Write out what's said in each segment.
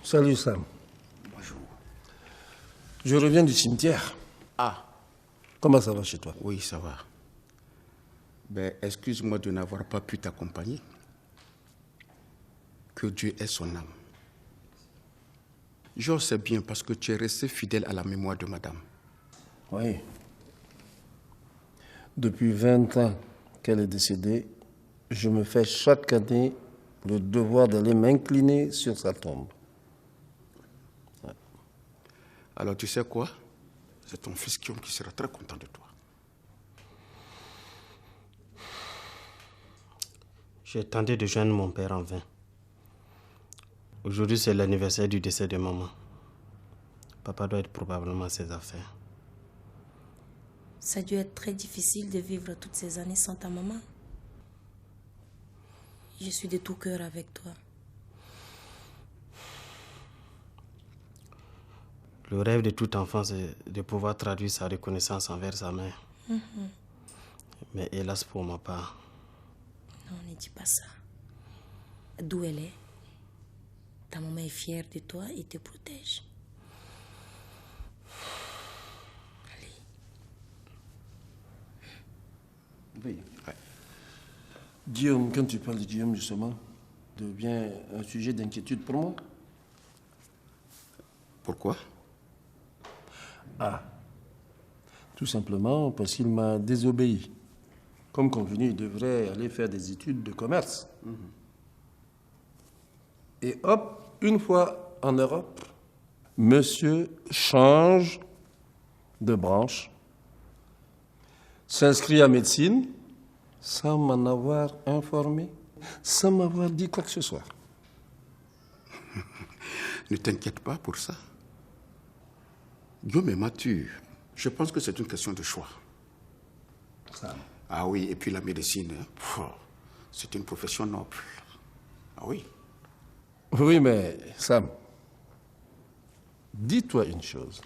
Salut Sam. Bonjour. Je reviens du cimetière. Ah. Comment ça va chez toi? Oui, ça va. Ben, excuse-moi de n'avoir pas pu t'accompagner. Que Dieu ait son âme. Je sais bien parce que tu es resté fidèle à la mémoire de madame. Oui. Depuis 20 ans qu'elle est décédée, je me fais chaque année le devoir d'aller m'incliner sur sa tombe. Ouais. Alors tu sais quoi? C'est ton fils Guillaume qui sera très content de toi. J'ai tenté de joindre mon père en vain. Aujourd'hui, c'est l'anniversaire du décès de maman. Papa doit être probablement à ses affaires. Ça a dû être très difficile de vivre toutes ces années sans ta maman. Je suis de tout cœur avec toi. Le rêve de tout enfant, c'est de pouvoir traduire sa reconnaissance envers sa mère. Mais hélas pour ma part. Non, ne dis pas ça. D'où elle est, ta maman est fière de toi et te protège. Allez. Oui. Ouais. Guillaume, quand tu parles de Guillaume, justement, devient un sujet d'inquiétude pour moi. Pourquoi? Ah. Tout simplement parce qu'il m'a désobéi. Comme convenu, il devrait aller faire des études de commerce. Et hop, une fois en Europe, monsieur change de branche, s'inscrit à médecine, sans m'en avoir informé, sans m'avoir dit quoi que ce soit. Ne t'inquiète pas pour ça. Guillaume est mature. Je pense que c'est une question de choix. Ça. Ah oui, et puis la médecine, c'est une profession noble. Ah oui. Oui, mais Sam, dis-toi une chose.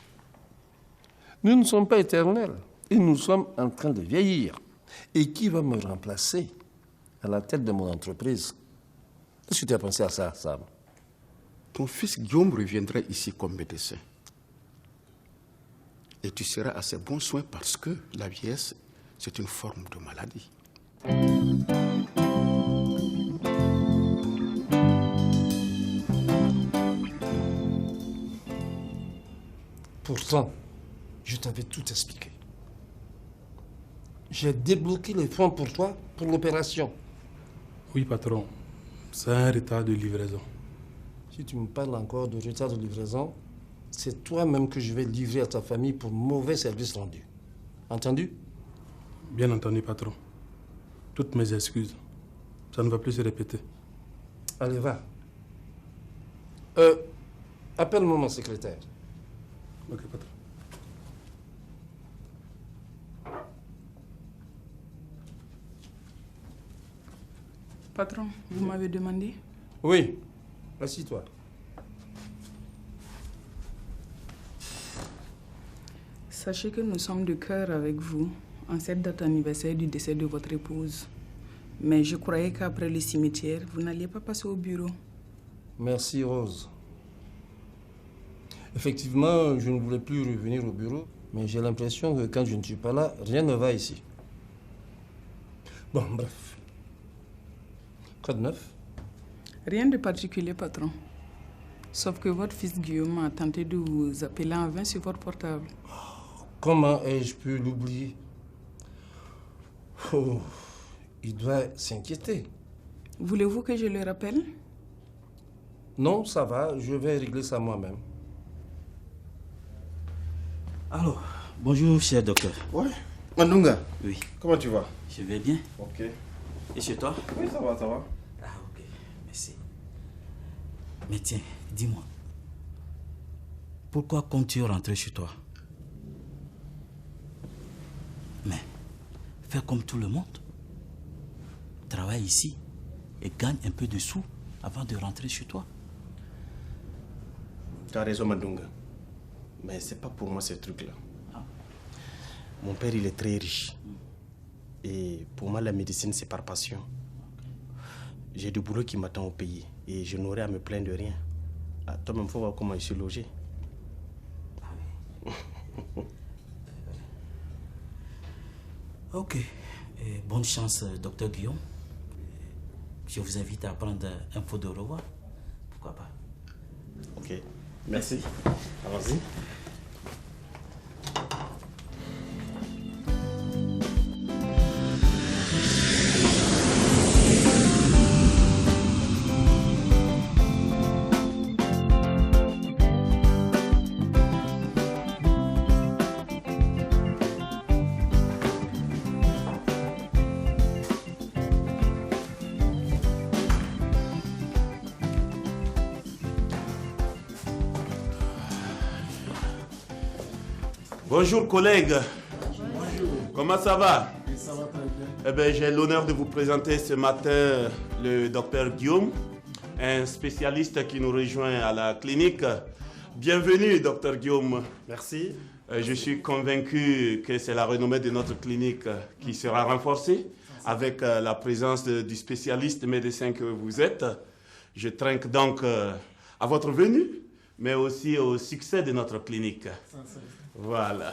Nous ne sommes pas éternels et nous sommes en train de vieillir. Et qui va me remplacer à la tête de mon entreprise? Est-ce que tu as pensé à ça, Sam? Ton fils Guillaume reviendra ici comme médecin. Et tu seras à ses bons soins parce que la vieillesse, c'est une forme de maladie. Pourtant, je t'avais tout expliqué. J'ai débloqué les fonds pour toi, pour l'opération. Oui, patron. C'est un retard de livraison. Si tu me parles encore de retard de livraison, c'est toi-même que je vais livrer à ta famille pour mauvais service rendu. Entendu? Bien entendu, patron. Toutes mes excuses. Ça ne va plus se répéter. Allez, va. Appelle-moi mon secrétaire. Ok, patron. Patron, vous m'avez demandé? Oui. Assis-toi. Sachez que nous sommes de cœur avec vous en cette date anniversaire du décès de votre épouse. Mais je croyais qu'après le cimetière, vous n'alliez pas passer au bureau. Merci, Rose. Effectivement, je ne voulais plus revenir au bureau, mais j'ai l'impression que quand je ne suis pas là, rien ne va ici. Bon, bref. Quoi de neuf? Rien de particulier, patron. Sauf que votre fils Guillaume a tenté de vous appeler en vain sur votre portable. Comment ai-je pu l'oublier? Oh, il doit s'inquiéter. Voulez-vous que je le rappelle? Non, ça va, je vais régler ça moi-même. Alors, bonjour, cher docteur. Ouais. Mandunga. Oui. Comment tu vas? Je vais bien. Ok. Et chez toi? Oui, ça va, ça va. Ah, ok. Merci. Mais tiens, dis-moi. Pourquoi comptes-tu rentrer chez toi? Mais, fais comme tout le monde. Travaille ici et gagne un peu de sous avant de rentrer chez toi. Tu as raison, Mandunga. Mais c'est pas pour moi ce truc-là. Mon père, il est très riche. Et pour moi, la médecine, c'est par passion. J'ai du boulot qui m'attend au pays et je n'aurai à me plaindre de rien. Ah, toi-même, il faut voir comment je suis logé. Ok. Bonne chance, docteur Guillaume. Je vous invite à prendre un pot de revoir. Pourquoi pas? Ok, merci. Allons-y. Bonjour collègues. Bonjour. Comment ça va? Ça va très bien. Eh bien, j'ai l'honneur de vous présenter ce matin le docteur Guillaume, un spécialiste qui nous rejoint à la clinique. Bienvenue, docteur Guillaume. Merci. Je suis convaincu que c'est la renommée de notre clinique qui sera renforcée avec la présence du spécialiste médecin que vous êtes. Je trinque donc à votre venue, mais aussi au succès de notre clinique. Voilà.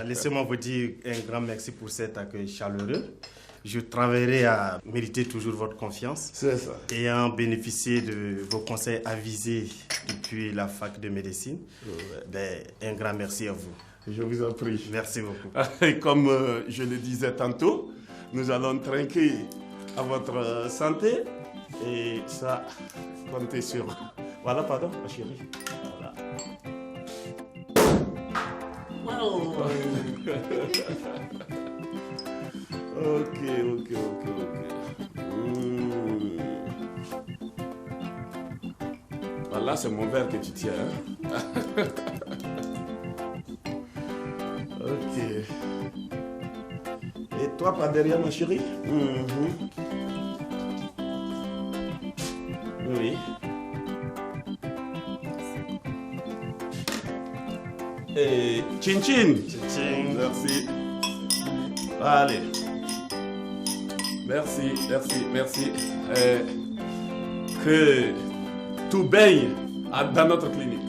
Laissez-moi vous dire un grand merci pour cet accueil chaleureux. Je travaillerai à mériter toujours votre confiance. C'est ça. Ayant bénéficié de vos conseils avisés depuis la fac de médecine, un grand merci à vous. Je vous en prie. Merci beaucoup. Et comme je le disais tantôt, nous allons trinquer à votre santé et ça, comptez sur. Voilà, pardon, ma chérie. Voilà. Wow. Ok. Voilà, c'est mon verre que tu tiens. Hein? Ok. Et toi, pas derrière, ma chérie? Oui. Et chin chin. Merci. Allez. Merci. Que tout baigne dans notre clinique.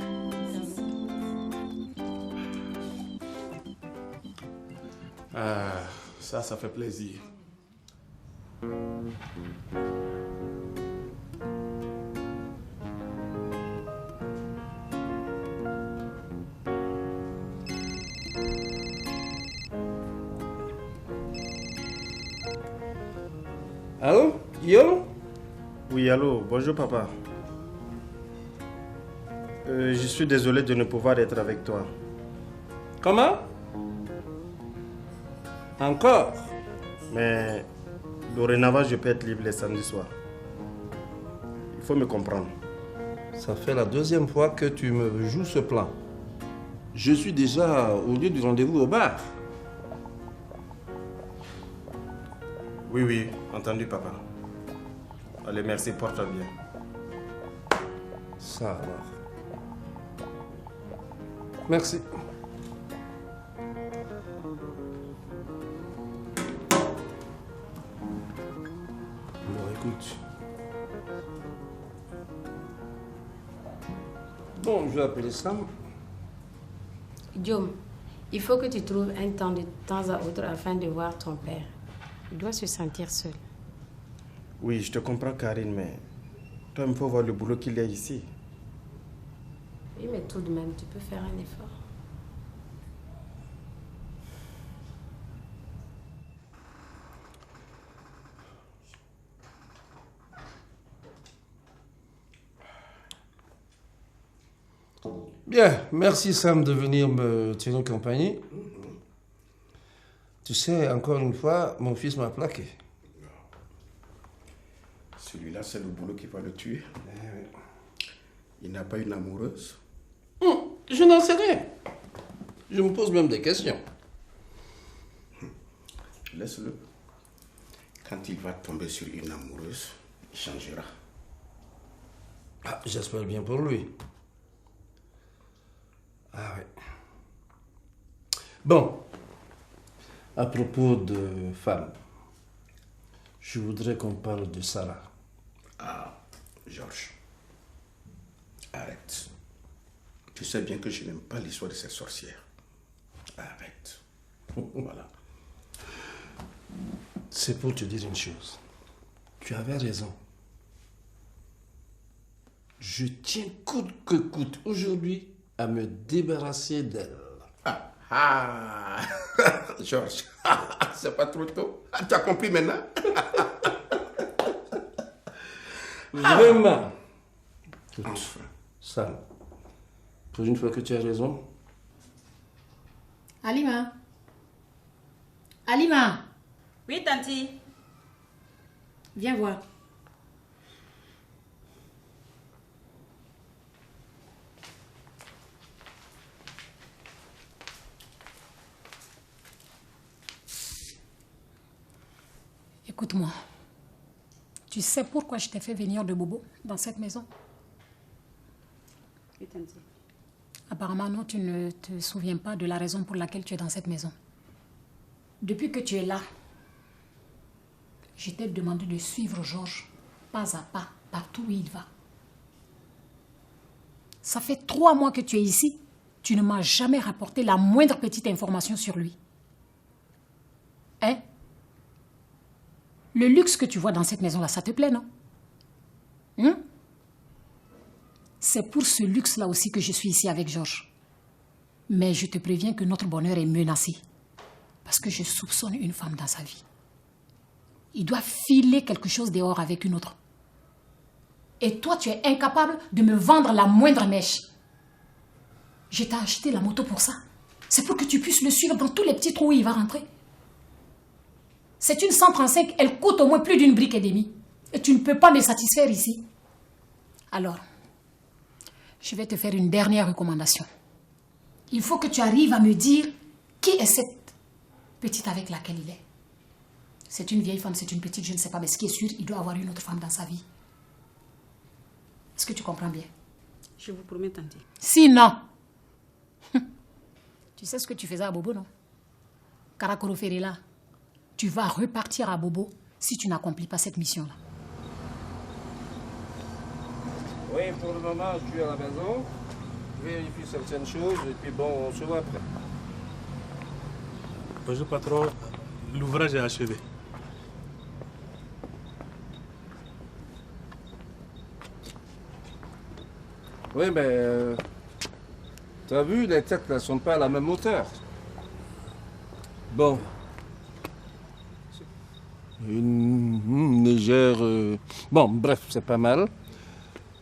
Ah, ça fait plaisir. Allô, Guillaume? Oui, allô, bonjour papa. Je suis désolé de ne pouvoir être avec toi. Comment? Encore? Mais dorénavant, je peux être libre les samedis soirs. Il faut me comprendre. Ça fait la deuxième fois que tu me joues ce plan. Je suis déjà au lieu du rendez-vous au bar. Oui, entendu papa. Allez, merci, porte-toi bien. Ça alors. Merci. Bon, écoute. Bon, je vais appeler Sam. Guillaume, il faut que tu trouves un temps de temps à autre afin de voir ton père. Il doit se sentir seul. Oui, je te comprends, Karine, mais toi, il faut voir le boulot qu'il y a ici. Oui, mais tout de même, tu peux faire un effort. Bien, merci Sam de venir me tenir compagnie. Tu sais, encore une fois, mon fils m'a plaqué. Celui-là, c'est le boulot qui va le tuer. Il n'a pas une amoureuse. Je n'en sais rien. Je me pose même des questions. Laisse-le. Quand il va tomber sur une amoureuse, il changera. Ah, j'espère bien pour lui. Ah oui. Bon. À propos de femmes, je voudrais qu'on parle de Sarah. Ah, Georges. Ah, Arrête. Tu sais bien que je n'aime pas l'histoire de ces sorcières. Arrête. Voilà. C'est pour te dire une chose. Tu avais raison. Je tiens coûte que coûte aujourd'hui à me débarrasser d'elle. Georges, c'est pas trop tôt. Tu as compris maintenant? Vraiment. Enfin. Ça, pour une fois que tu as raison. Alima. Alima. Oui, tanti. Viens voir. Écoute-moi. Tu sais pourquoi je t'ai fait venir de Bobo dans cette maison? Oui, tanti. Apparemment, non, tu ne te souviens pas de la raison pour laquelle tu es dans cette maison. Depuis que tu es là, je t'ai demandé de suivre Georges pas à pas, partout où il va. Ça fait 3 mois que tu es ici. Tu ne m'as jamais rapporté la moindre petite information sur lui. Hein? Le luxe que tu vois dans cette maison-là, ça te plaît, non? C'est pour ce luxe-là aussi que je suis ici avec Georges. Mais je te préviens que notre bonheur est menacé. Parce que je soupçonne une femme dans sa vie. Il doit filer quelque chose dehors avec une autre. Et toi, tu es incapable de me vendre la moindre mèche. Je t'ai acheté la moto pour ça. C'est pour que tu puisses le suivre dans tous les petits trous où il va rentrer. C'est une 135, elle coûte au moins plus d'une brique et demie. Et tu ne peux pas me satisfaire ici. Alors, je vais te faire une dernière recommandation. Il faut que tu arrives à me dire qui est cette petite avec laquelle il est. C'est une vieille femme, c'est une petite, je ne sais pas, mais ce qui est sûr, il doit avoir une autre femme dans sa vie. Est-ce que tu comprends bien? Je vous promets, tanti. Sinon, tu sais ce que tu faisais à Bobo, non? Karakoro Ferela, tu vas repartir à Bobo si tu n'accomplis pas cette mission-là. Oui, pour le moment, je suis à la maison. Je vérifie certaines choses et puis bon, on se voit après. Bonjour, patron. L'ouvrage est achevé. Oui, mais tu as vu, les têtes ne sont pas à la même hauteur. Bon. Une légère... Bon, bref, c'est pas mal.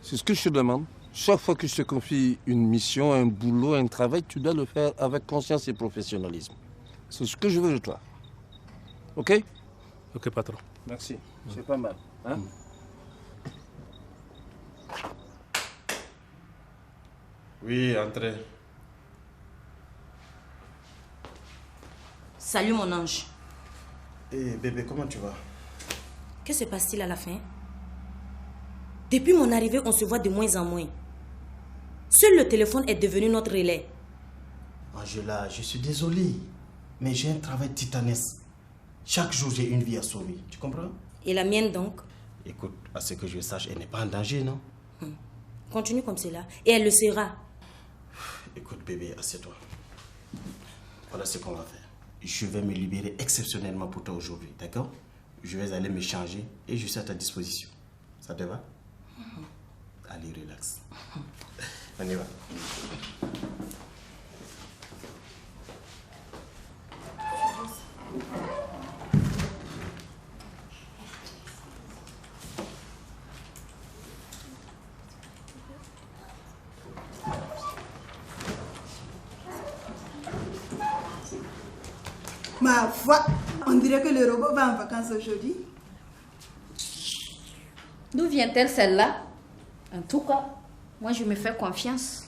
C'est ce que je te demande. Chaque fois que je te confie une mission, un boulot, un travail, tu dois le faire avec conscience et professionnalisme. C'est ce que je veux de toi. OK? OK, patron. Merci. C'est pas mal. Hein? Oui, entrez. Salut mon ange. Et bébé, comment tu vas? Que se passe-t-il à la fin? Depuis mon arrivée, on se voit de moins en moins. Seul le téléphone est devenu notre relais. Angela, je suis désolé, mais j'ai un travail titanesque. Chaque jour, j'ai une vie à sauver. Tu comprends? Et la mienne donc? Écoute, à ce que je sache, elle n'est pas en danger, non? Continue comme cela, et elle le sera. Écoute, bébé, assieds-toi. Voilà ce qu'on va faire. Je vais me libérer exceptionnellement pour toi aujourd'hui, d'accord? Je vais aller me changer et je suis à ta disposition. Ça te va? Allez, relax. On y va. Ma foi, on dirait que le robot va en vacances aujourd'hui. D'où vient-elle celle-là? En tout cas, moi je me fais confiance.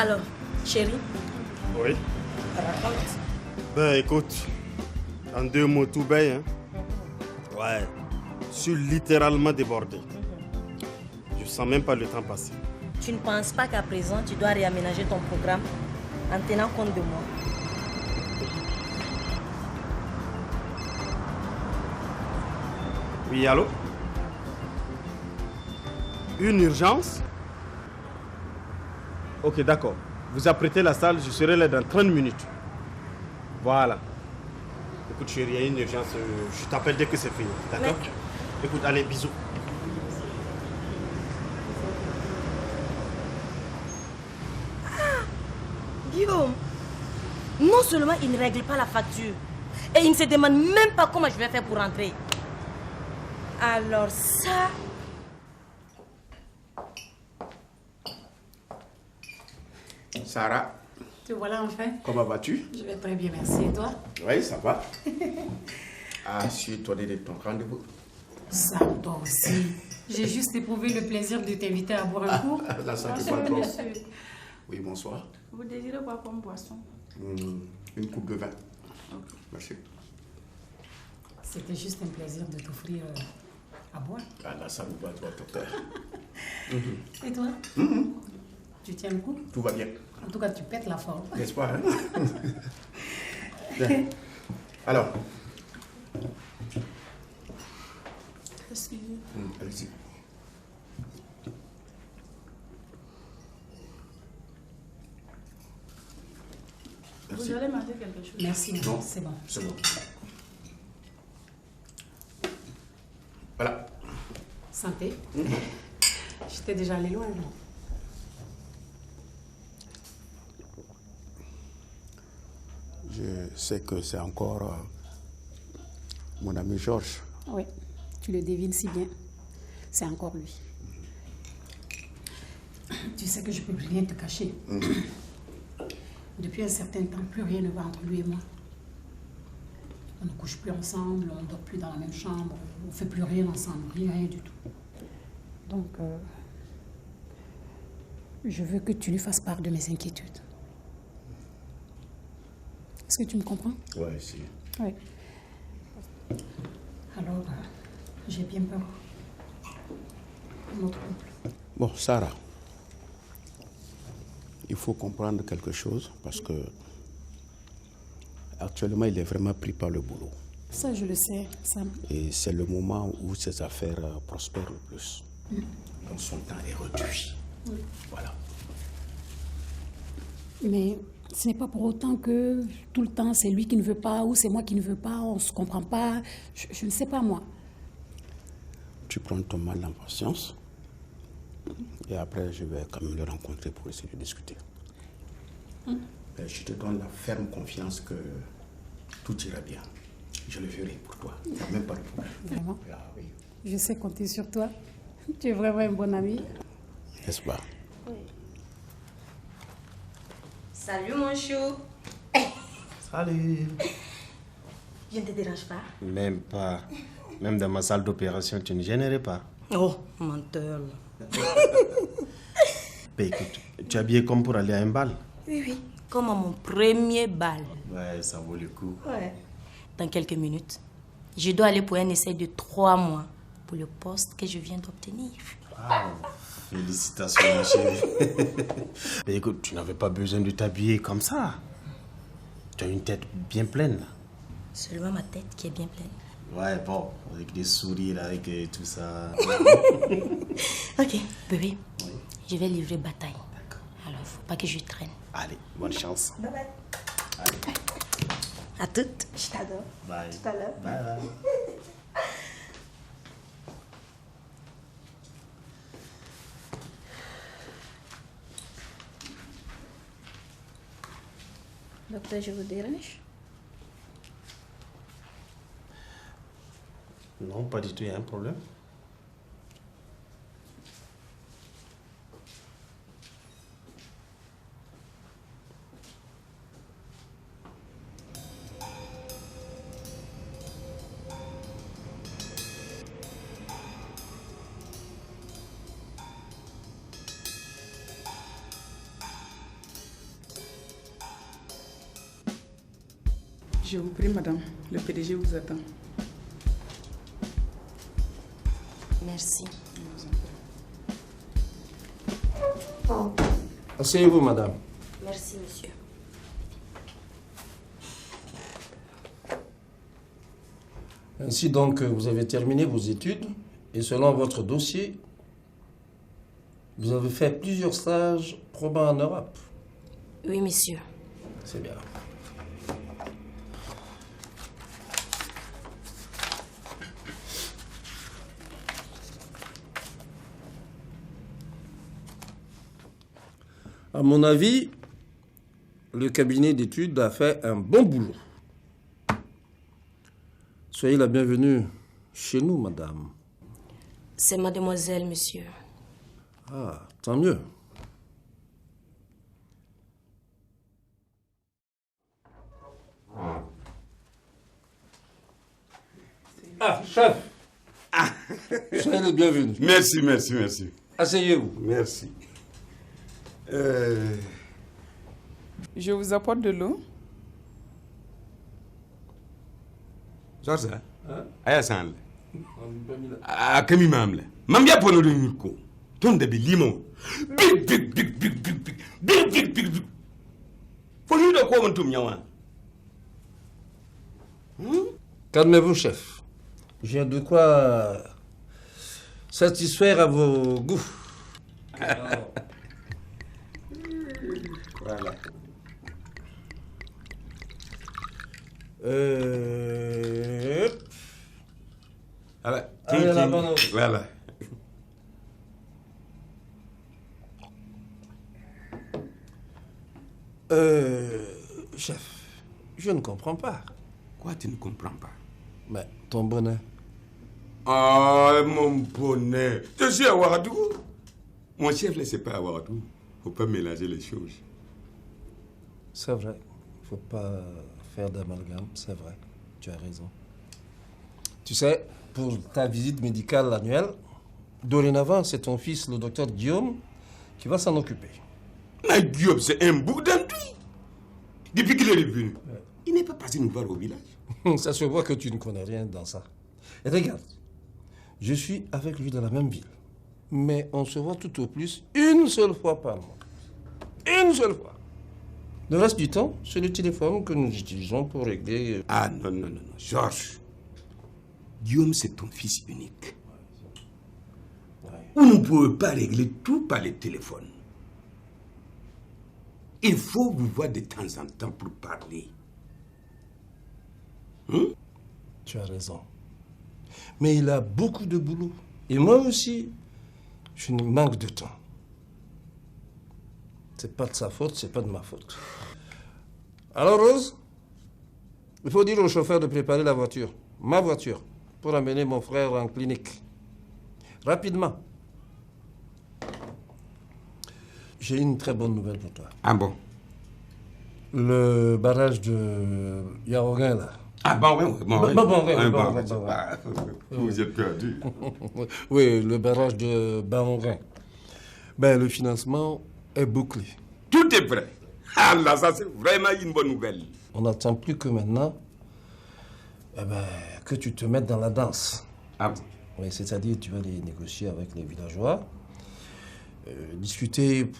Alors, chérie, Oui. raconte. Ben écoute, en 2 mots tout bête, hein. Ouais. Je suis littéralement débordé. Je sens même pas le temps passer. Tu ne penses pas qu'à présent, tu dois réaménager ton programme en tenant compte de moi? Oui, allô? Une urgence? Ok, d'accord. Vous apprêtez la salle, je serai là dans 30 minutes. Voilà. Écoute, chérie, il y a une urgence. Je t'appelle dès que c'est fini. D'accord? Écoute, allez, bisous. Guillaume, non seulement il ne règle pas la facture, et il ne se demande même pas comment je vais faire pour rentrer. Alors ça... Sarah, Te voilà enfin. comment vas-tu? Je vais très bien, merci. Et toi? Oui, ça va. Suis-toi de ton rendez-vous. Ça, toi aussi. J'ai juste éprouvé le plaisir de t'inviter à boire un coup. Là, ça te Bonsoir, va trop. monsieur. Oui, bonsoir. Vous désirez boire comme boisson? Une coupe de vin. Merci. C'était juste un plaisir de t'offrir à boire. Là, ça nous va trop, docteur. Et toi? Tu tiens le coup? Tout va bien. En tout cas, tu pètes la forme. N'est-ce pas, hein? Bien. Alors. Allez-y. Vous allez manger quelque chose? Merci, Non, c'est bon. C'est bon. Voilà. Santé. J'étais déjà allé loin, non? Je sais que c'est encore mon ami Georges. Oui, tu le devines si bien. C'est encore lui. Tu sais que je ne peux rien te cacher. Depuis un certain temps, plus rien ne va entre lui et moi. On ne couche plus ensemble, on ne dort plus dans la même chambre, on ne fait plus rien ensemble, rien du tout. Donc, je veux que tu lui fasses part de mes inquiétudes. Est-ce que tu me comprends? Oui, si. Oui. Alors, j'ai bien peur. Notre couple. Bon, Sarah, il faut comprendre quelque chose parce que actuellement, il est vraiment pris par le boulot. Ça, je le sais, Sam. Et c'est le moment où ses affaires prospèrent le plus. Donc son temps est réduit. Oui. Voilà. Mais ce n'est pas pour autant que tout le temps c'est lui qui ne veut pas ou c'est moi qui ne veux pas, on ne se comprend pas. Je ne sais pas, moi. Tu prends ton mal en patience. Et après, je vais quand même le rencontrer pour essayer de discuter. Mais je te donne la ferme confiance que tout ira bien. Je le ferai pour toi. Il n'y a même pas de problème. Vraiment? Ah, oui. Je sais compter sur toi. Tu es vraiment un bon ami. N'est-ce pas? Oui. Salut mon chou. Salut. Je ne te dérange pas? Même pas. Même dans ma salle d'opération, tu ne gênerais pas. Oh, menteur. Ben écoute, tu es habillé comme pour aller à un bal. Oui, oui. Comme à mon premier bal. Ouais, ça vaut le coup. Ouais. Dans quelques minutes, je dois aller pour un essai de 3 mois pour le poste que je viens d'obtenir. Wow. Félicitations, ma chérie. Ben écoute, tu n'avais pas besoin de t'habiller comme ça. Tu as une tête bien pleine. Seulement ma tête qui est bien pleine. Ouais, bon, avec des sourires, avec tout ça. Ok, bébé, je vais livrer bataille. Alors, il ne faut pas que je traîne. Allez, bonne chance. Bye bye. Allez. À toutes. Je t'adore. Bye. Tout à l'heure. Bye bye. Docteur, je vous dérange? Non, pas du tout, il y a un problème. Je vous prie, madame. Le PDG vous attend. Merci. Asseyez-vous, madame. Merci, monsieur. Ainsi donc, vous avez terminé vos études et selon votre dossier, vous avez fait plusieurs stages probants en Europe. Oui, monsieur. C'est bien. À mon avis, le cabinet d'études a fait un bon boulot. Soyez la bienvenue chez nous, madame. C'est mademoiselle, monsieur. Ah, tant mieux. Ah, chef. Soyez le bienvenu. Merci, merci, merci. Asseyez-vous. Merci. Je vous apporte de l'eau. Georges, aya san a kami mamle mambia pono de nyurko ton de limon big faut lui de quoi on tourne yawa. Calmez-vous, chef. J'ai de quoi satisfaire à vos goûts. Voilà. Voilà. Allez, la bonne eau. Voilà. Chef, je ne comprends pas. Quoi, tu ne comprends pas? Mais ton bonnet. Ah, mon bonnet. Je suis à Ouagadougou. Mon chef, là, c'est pas à Ouagadougou. Faut pas mélanger les choses. C'est vrai. Il faut pas faire d'amalgame, c'est vrai. Tu as raison. Tu sais, pour ta visite médicale annuelle, dorénavant, c'est ton fils, le docteur Guillaume, qui va s'en occuper. Mais Guillaume, c'est un bouc d'enduit. Depuis qu'il est revenu, il n'est pas passé nous voir au village. Ça se voit que tu ne connais rien dans ça. Et regarde, je suis avec lui dans la même ville. Mais on se voit tout au plus une seule fois par mois. Une seule fois. Le reste du temps, c'est le téléphone que nous utilisons pour régler... Ah non, non, non, non. Georges, Guillaume, c'est ton fils unique. On ne peut pas régler tout par le téléphone. Il faut vous voir de temps en temps pour parler. Tu as raison. Mais il a beaucoup de boulot. Et moi aussi, je ne manque de temps. C'est pas de sa faute, c'est pas de ma faute. Alors Rose, il faut dire au chauffeur de préparer la voiture, ma voiture, pour amener mon frère en clinique. Rapidement. J'ai une très bonne nouvelle pour toi. Ah bon? Le barrage de Yaoguin, là. Ah bon, oui. Vous êtes perdu. Oui, le barrage de Baonguin. Ben, le financement est bouclé. Tout est prêt. Ah là, ça c'est vraiment une bonne nouvelle. On n'attend plus que maintenant que tu te mettes dans la danse. Ah bon? Oui, c'est-à-dire tu vas les négocier avec les villageois, discuter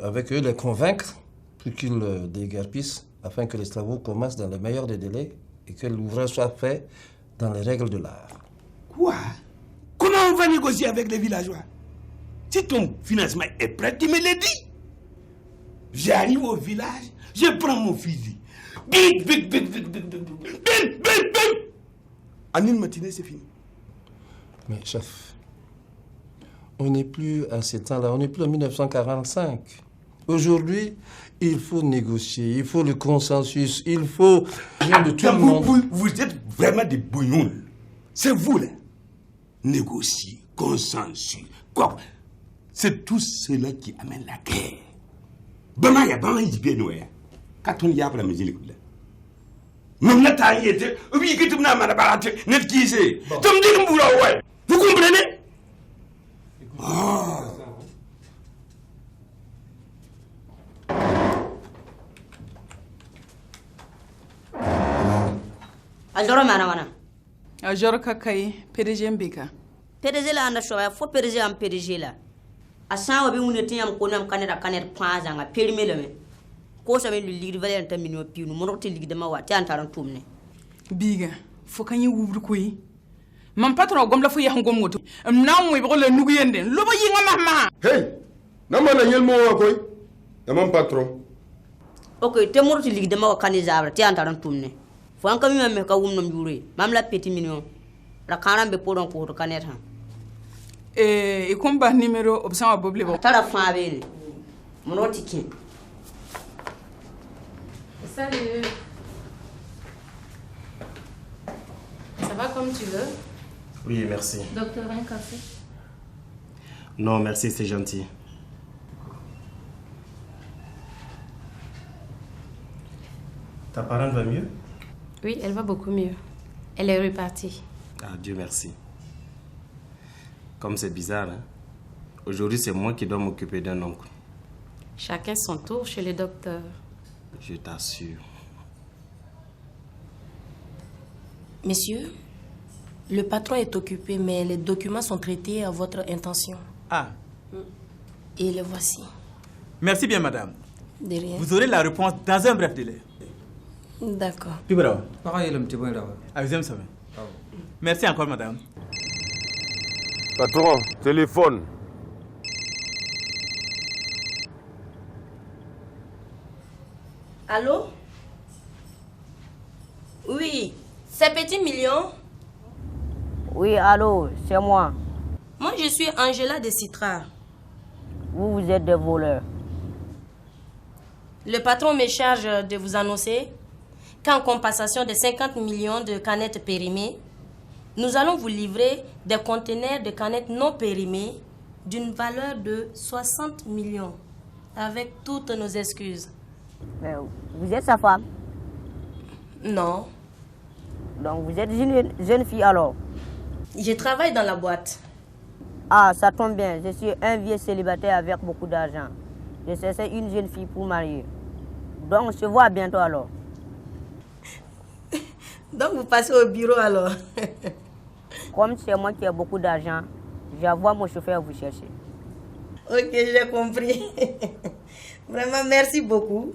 avec eux, les convaincre pour qu'ils déguerpissent afin que les travaux commencent dans le meilleur des délais et que l'ouvrage soit fait dans les règles de l'art. Quoi? Comment on va négocier avec les villageois? Si ton financement est prêt, tu me le dis. J'arrive au village, je prends mon fusil. Bim. En une matinée, c'est fini. Mais chef, on n'est plus à ces temps-là, on n'est plus en 1945. Aujourd'hui, il faut négocier, il faut le consensus, il faut rien de tout le monde. Vous êtes vraiment des bouillons. C'est vous, là. Négocier, consensus, quoi? C'est tout cela qui amène la guerre. Bamaya, il bien nous. Quand on y a pour la musique, même la taille était, oui, que tu m'as mal abattu, net qui c'est. Tu me dis que vous comprenez? Oh. Ajoro mana wana. Ajoro kakai PDG mbika. PDG la anda shoya fo PDG am PDG la. Asan obi muneti am konam kanera kaner panza nga perime le me. Ko sa me ligi valer anta minio piu mo roti ligi de ma wati antaran tumne. Biga fo kanyi wubru koyi. Man patron gom la fo yah ngom ngoto. Nam mo be le nugu yende. Lo ba yinga mama. Hey. Nama na yel mo koy. Nama patron. Ok, te mo roti ligi de ma kanni zabra ti antaran tumne. Fo an kami me ka wum nom jure. Mam la petit minio. La karambe podon ko to kaner ha. Et combat numéro option à Bob Lebon. Tala fabel. Mon otiki. Salut. Ça va comme tu veux? Oui, merci. Docteur, un café? Non, merci, c'est gentil. Ta parente va mieux? Oui, elle va beaucoup mieux. Elle est repartie. Ah, Dieu merci. Comme c'est bizarre, hein? Aujourd'hui, c'est moi qui dois m'occuper d'un oncle. Chacun son tour chez le docteur. Je t'assure. Messieurs, le patron est occupé, mais les documents sont traités à votre intention. Ah. Et les voici. Merci bien, madame. De rien. Vous aurez la réponse dans un bref délai. D'accord. Puis bravo. Merci encore, madame. Patron, téléphone. Allô? Oui, c'est Petit Million? Oui, allô, c'est moi. Moi, je suis Angela de Citra. Vous êtes des voleurs. Le patron me charge de vous annoncer qu'en compensation de 50 millions de canettes périmées, nous allons vous livrer des conteneurs de canettes non périmées d'une valeur de 60 millions, avec toutes nos excuses. Mais vous êtes sa femme? Non. Donc vous êtes une jeune fille alors? Je travaille dans la boîte. Ah, ça tombe bien. Je suis un vieux célibataire avec beaucoup d'argent. Je cherchais une jeune fille pour marier. Donc, je te vois bientôt alors. Donc, vous passez au bureau alors? Comme c'est moi qui ai beaucoup d'argent, j'envoie mon chauffeur vous chercher. Ok, j'ai compris. Vraiment, merci beaucoup.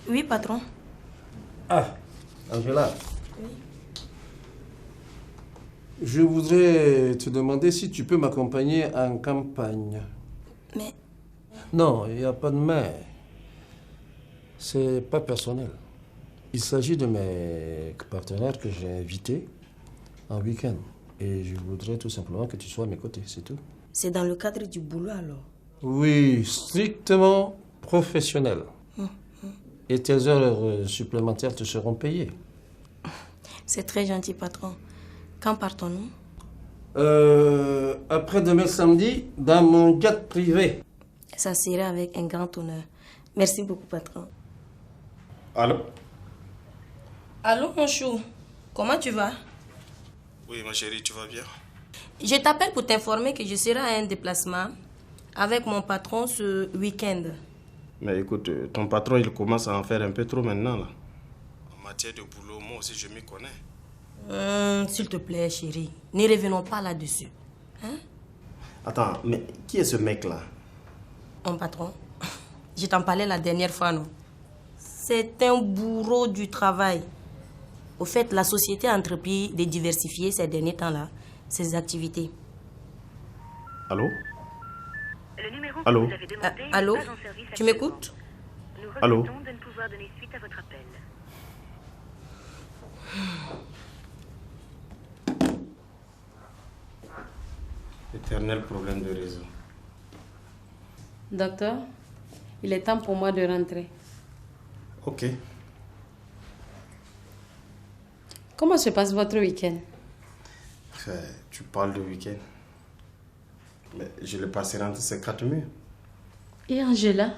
Oui, patron. Ah, Angela. Oui. Je voudrais te demander si tu peux m'accompagner en campagne. Mais... Non, il n'y a pas de mais. C'est pas personnel. Il s'agit de mes partenaires que j'ai invités en week-end. Et je voudrais tout simplement que tu sois à mes côtés, c'est tout. C'est dans le cadre du boulot alors? Oui, strictement professionnel. Et tes heures supplémentaires te seront payées. C'est très gentil, patron. Quand partons-nous? Après-demain samedi, dans mon jet privé. Ça sera avec un grand honneur. Merci beaucoup, patron. Allô? Allô, mon chou. Comment tu vas? Oui, ma chérie, tu vas bien? Je t'appelle pour t'informer que je serai à un déplacement avec mon patron ce week-end. Mais écoute, ton patron, il commence à en faire un peu trop maintenant, là. En matière de boulot, moi aussi, je m'y connais. S'il te plaît, chérie, ne revenons pas là-dessus. Hein? Attends, mais qui est ce mec-là? Mon patron. Je t'en parlais la dernière fois, non? C'est un bourreau du travail. Au fait, la société a entrepris de diversifier ces derniers temps-là ses activités. Allô? Le numéro Allô? que vous avez demandé allô? n'est pas en service Tu m'écoutes? Nous Allô? regrettons de ne pouvoir donner suite à votre appel. Éternel problème de réseau. Docteur, il est temps pour moi de rentrer. Ok. Comment se passe votre week-end? Tu parles de week-end. Mais je le passerai entre ces quatre murs. Et Angela?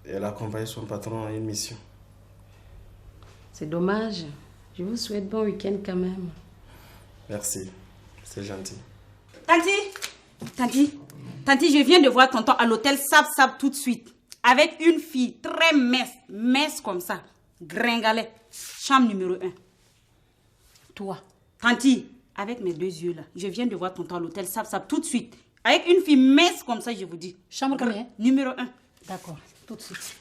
Elle a accompagné son patron à une mission. C'est dommage. Je vous souhaite bon week-end quand même. Merci. C'est gentil. Tanti, Tanti, je viens de voir tonton à l'hôtel Sab tout de suite. Avec une fille très mince comme ça. Gringalet. Chambre numéro 1. Toi. Tanti, avec mes 2 yeux là, je viens de voir tonton à l'hôtel Sab tout de suite. Avec une fille mince comme ça, je vous dis. Chambre combien? Numéro 1. D'accord, tout de suite.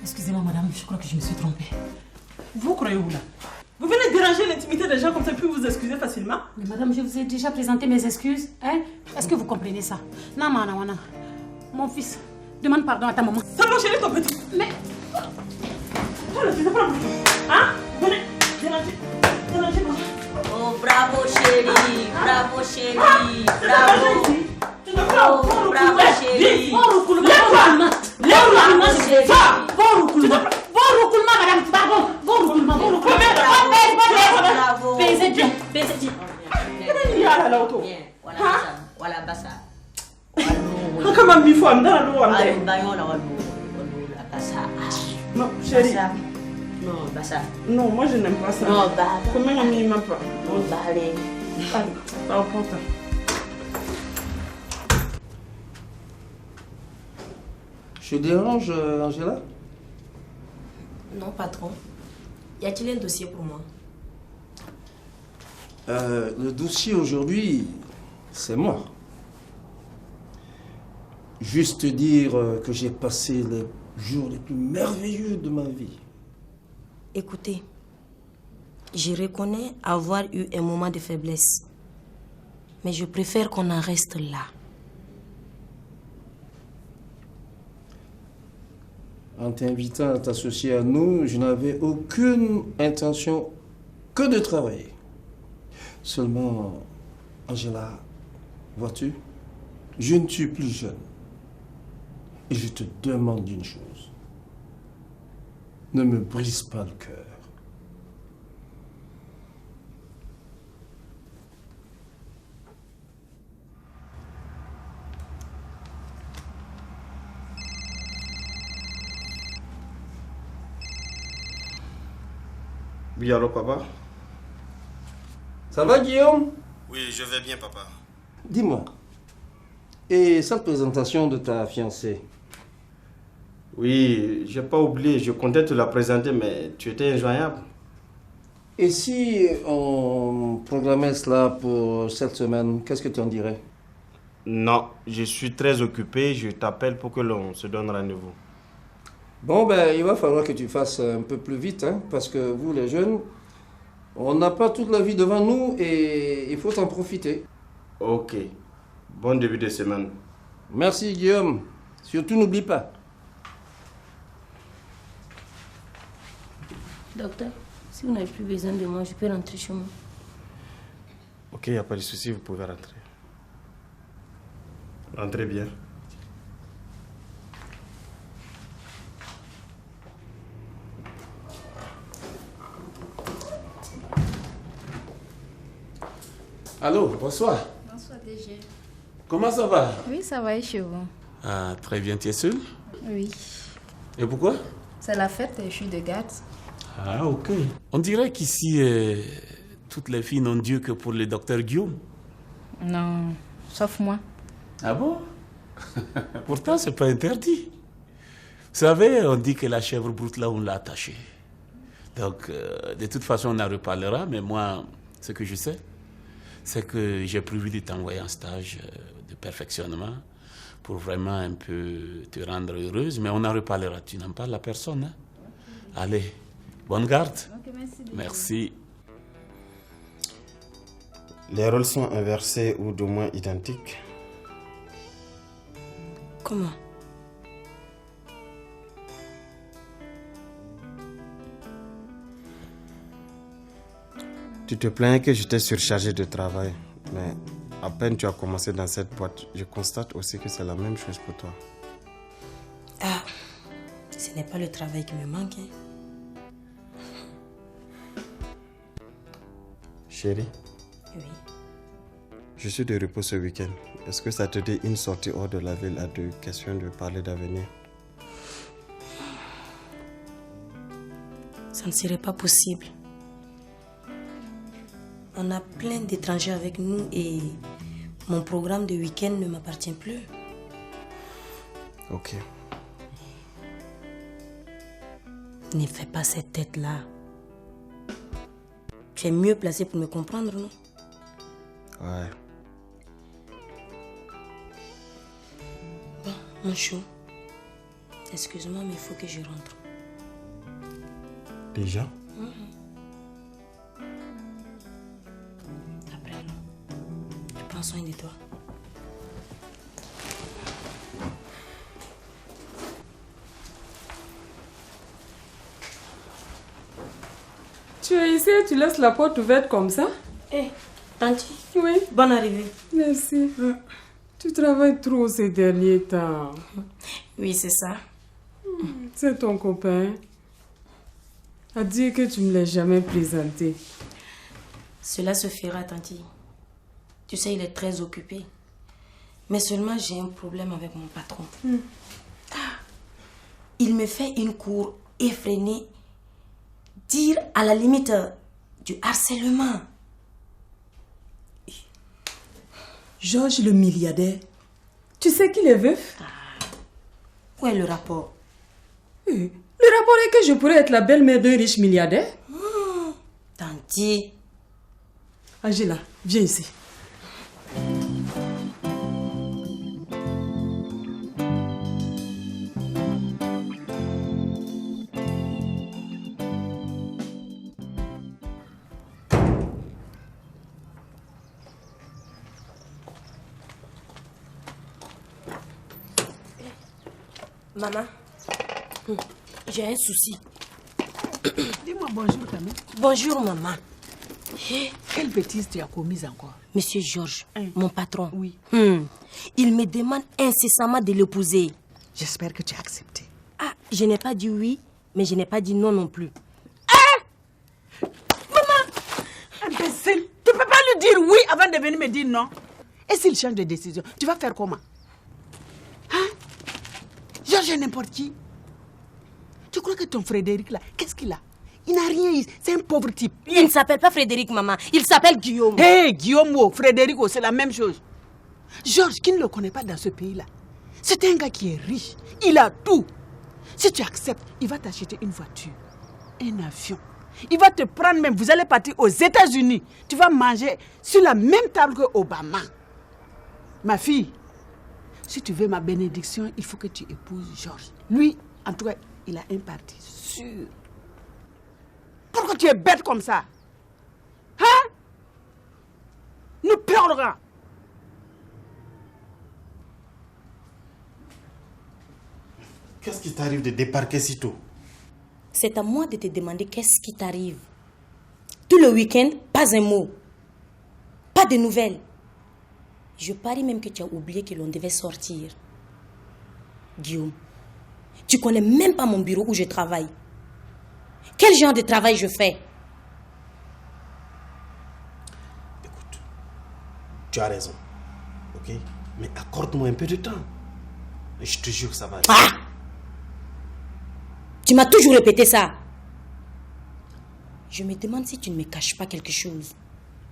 Excusez-moi, madame, je crois que je me suis trompée. Vous croyez où là? Vous venez déranger l'intimité des gens comme ça puis vous excusez facilement? Mais madame, je vous ai déjà présenté mes excuses. Hein? Est-ce que vous comprenez ça? Non, Mana. Mon fils, demande pardon à ta maman. Ça va, chérie, ton petit. Mais... Hein? Venez, dérangez maman. Oh, bravo chérie, bravo chérie, bravo. Oh, bravo chérie. Bon roucoulement, madame, pardon. Bon roucoulement. Bravo. Baisez bien. Bien, voilà, basa. Comment mi faut anda lo anda? Non, chérie. Non, basa. Non, moi je n'aime pas ça. Non, bah. Comment on m'aime pas? Non, bah, allez. Pas important. Je dérange, Angela? Non, patron. Y a-t-il un dossier pour moi? Le dossier aujourd'hui, c'est moi. Juste dire que j'ai passé les jours les plus merveilleux de ma vie. Écoutez, je reconnais avoir eu un moment de faiblesse. Mais je préfère qu'on en reste là. En t'invitant à t'associer à nous, je n'avais aucune intention que de travailler. Seulement, Angela, vois-tu, je ne suis plus jeune. Et je te demande une chose. Ne me brise pas le cœur. Oui, allô, papa? Ça va, Guillaume? Oui, je vais bien, papa. Dis-moi, et cette présentation de ta fiancée? Oui, j'ai pas oublié, je comptais te la présenter, mais tu étais injoignable. Et si on programmait cela pour cette semaine, qu'est-ce que tu en dirais? Non, je suis très occupé, je t'appelle pour que l'on se donne rendez-vous. Bon, ben, il va falloir que tu fasses un peu plus vite, hein, parce que vous, les jeunes, on n'a pas toute la vie devant nous et il faut en profiter. Ok. Bon début de semaine. Merci, Guillaume. Surtout, n'oublie pas. Docteur, si vous n'avez plus besoin de moi, je peux rentrer chez moi. Ok, il n'y a pas de souci, vous pouvez rentrer. Rentrez bien. Allô, bonsoir. Bonsoir DG. Comment ça va? Oui, ça va et chez vous? Ah, très bien, tu es seul? Oui. Et pourquoi? C'est la fête et je suis de garde. Ah, ok. On dirait qu'ici, toutes les filles n'ont Dieu que pour le docteur Guillaume. Non, sauf moi. Ah bon? Pourtant, c'est pas interdit. Vous savez, on dit que la chèvre broute là où on l'a attachée. Donc, de toute façon, on en reparlera, mais moi, ce que je sais, c'est que j'ai prévu de t'envoyer un stage de perfectionnement pour vraiment un peu te rendre heureuse, mais on en reparlera. Tu n'en parles à personne, hein? Allez, bonne garde. Ok, merci. Merci. Les rôles sont inversés ou du moins identiques. Comment? Tu te plains que j'étais surchargé de travail, mais à peine tu as commencé dans cette boîte, je constate aussi que c'est la même chose pour toi. Ah, ce n'est pas le travail qui me manque. Hein. Chérie? Oui. Je suis de repos ce week-end. Est-ce que ça te dit une sortie hors de la ville à deux questions de parler d'avenir? Ça ne serait pas possible. On a plein d'étrangers avec nous et mon programme de week-end ne m'appartient plus. Ok. Ne fais pas cette tête-là. Tu es mieux placé pour me comprendre, non? Ouais. Bon, mon chou, excuse-moi, mais il faut que je rentre. Déjà? Après, je prends soin de toi. Tu es ici et tu laisses la porte ouverte comme ça? Eh, Tanti. Oui. Bonne arrivée. Merci. Tu travailles trop ces derniers temps. Oui, c'est ça. C'est ton copain. A dit que tu ne me l'as jamais présenté. Cela se fera, Tanti. Tu sais, il est très occupé. Mais seulement j'ai un problème avec mon patron. Il me fait une cour effrénée. Dire à la limite du harcèlement. Georges le milliardaire, tu sais qu'il est veuf? Où est le rapport? Le rapport est que je pourrais être la belle-mère d'un riche milliardaire. Tanti. Angela, viens ici. Maman, j'ai un souci. Dis-moi bonjour quand même. Bonjour, maman. Quelle bêtise tu as commise encore? Monsieur Georges, mon patron. Oui. Il me demande incessamment de l'épouser. J'espère que tu as accepté. Ah, je n'ai pas dit oui, mais je n'ai pas dit non non plus. Imbécile, tu peux pas lui dire oui avant de venir me dire non. Et s'il change de décision, tu vas faire comment? Hein? Georges est n'importe qui. Tu crois que ton Frédéric là, qu'est-ce qu'il a? Il n'a rien, c'est un pauvre type. Il ne s'appelle pas Frédéric, maman. Il s'appelle Guillaume. Hé, Guillaume, Frédéric, c'est la même chose. Georges, qui ne le connaît pas dans ce pays-là, c'est un gars qui est riche. Il a tout. Si tu acceptes, il va t'acheter une voiture, un avion. Il va te prendre même, vous allez partir aux États-Unis. Tu vas manger sur la même table que Obama. Ma fille, si tu veux ma bénédiction, il faut que tu épouses Georges. Lui, en tout cas, il a un parti sûr. Pourquoi tu es bête comme ça? Hein? Nous perdrons. Qu'est-ce qui t'arrive de débarquer si tôt? C'est à moi de te demander qu'est-ce qui t'arrive. Tout le week-end, pas un mot. Pas de nouvelles. Je parie même que tu as oublié que l'on devait sortir. Guillaume, tu connais même pas mon bureau où je travaille. Quel genre de travail je fais? Écoute, tu as raison, ok? Mais accorde-moi un peu de temps. Et je te jure que ça va aller. Ah! Tu m'as toujours répété ça. Je me demande si tu ne me caches pas quelque chose.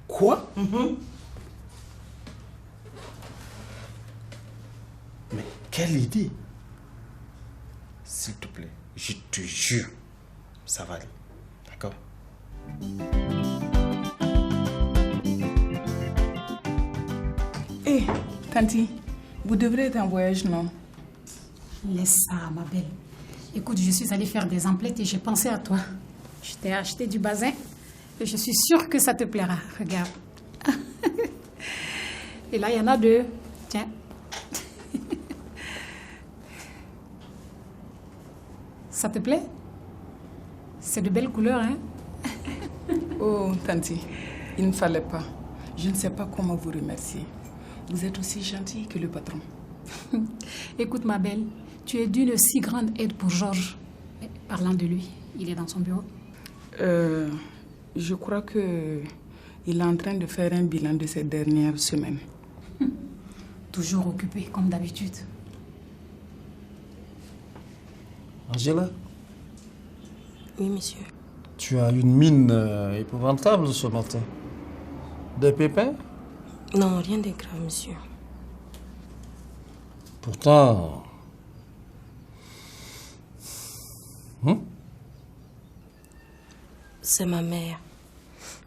Quoi? Mais quelle idée! S'il te plaît, je te jure, ça va aller. D'accord? Hé, Tanti, vous devrez être en voyage, non? Laisse ça, ma belle. Écoute, je suis allée faire des emplettes et j'ai pensé à toi. Je t'ai acheté du bazin et je suis sûre que ça te plaira. Regarde. Et là, il y en a deux. Tiens. Ça te plaît? C'est de belles couleurs, hein? Oh, Tanti, il ne fallait pas. Je ne sais pas comment vous remercier. Vous êtes aussi gentil que le patron. Écoute, ma belle, tu es d'une si grande aide pour Georges. Mais parlant de lui, il est dans son bureau. Je crois que il est en train de faire un bilan de ces dernières semaines. Toujours occupé, comme d'habitude. Angela, Oui, monsieur. tu as une mine épouvantable ce matin. Des pépins? Non, rien de grave, monsieur. Pourtant... C'est ma mère.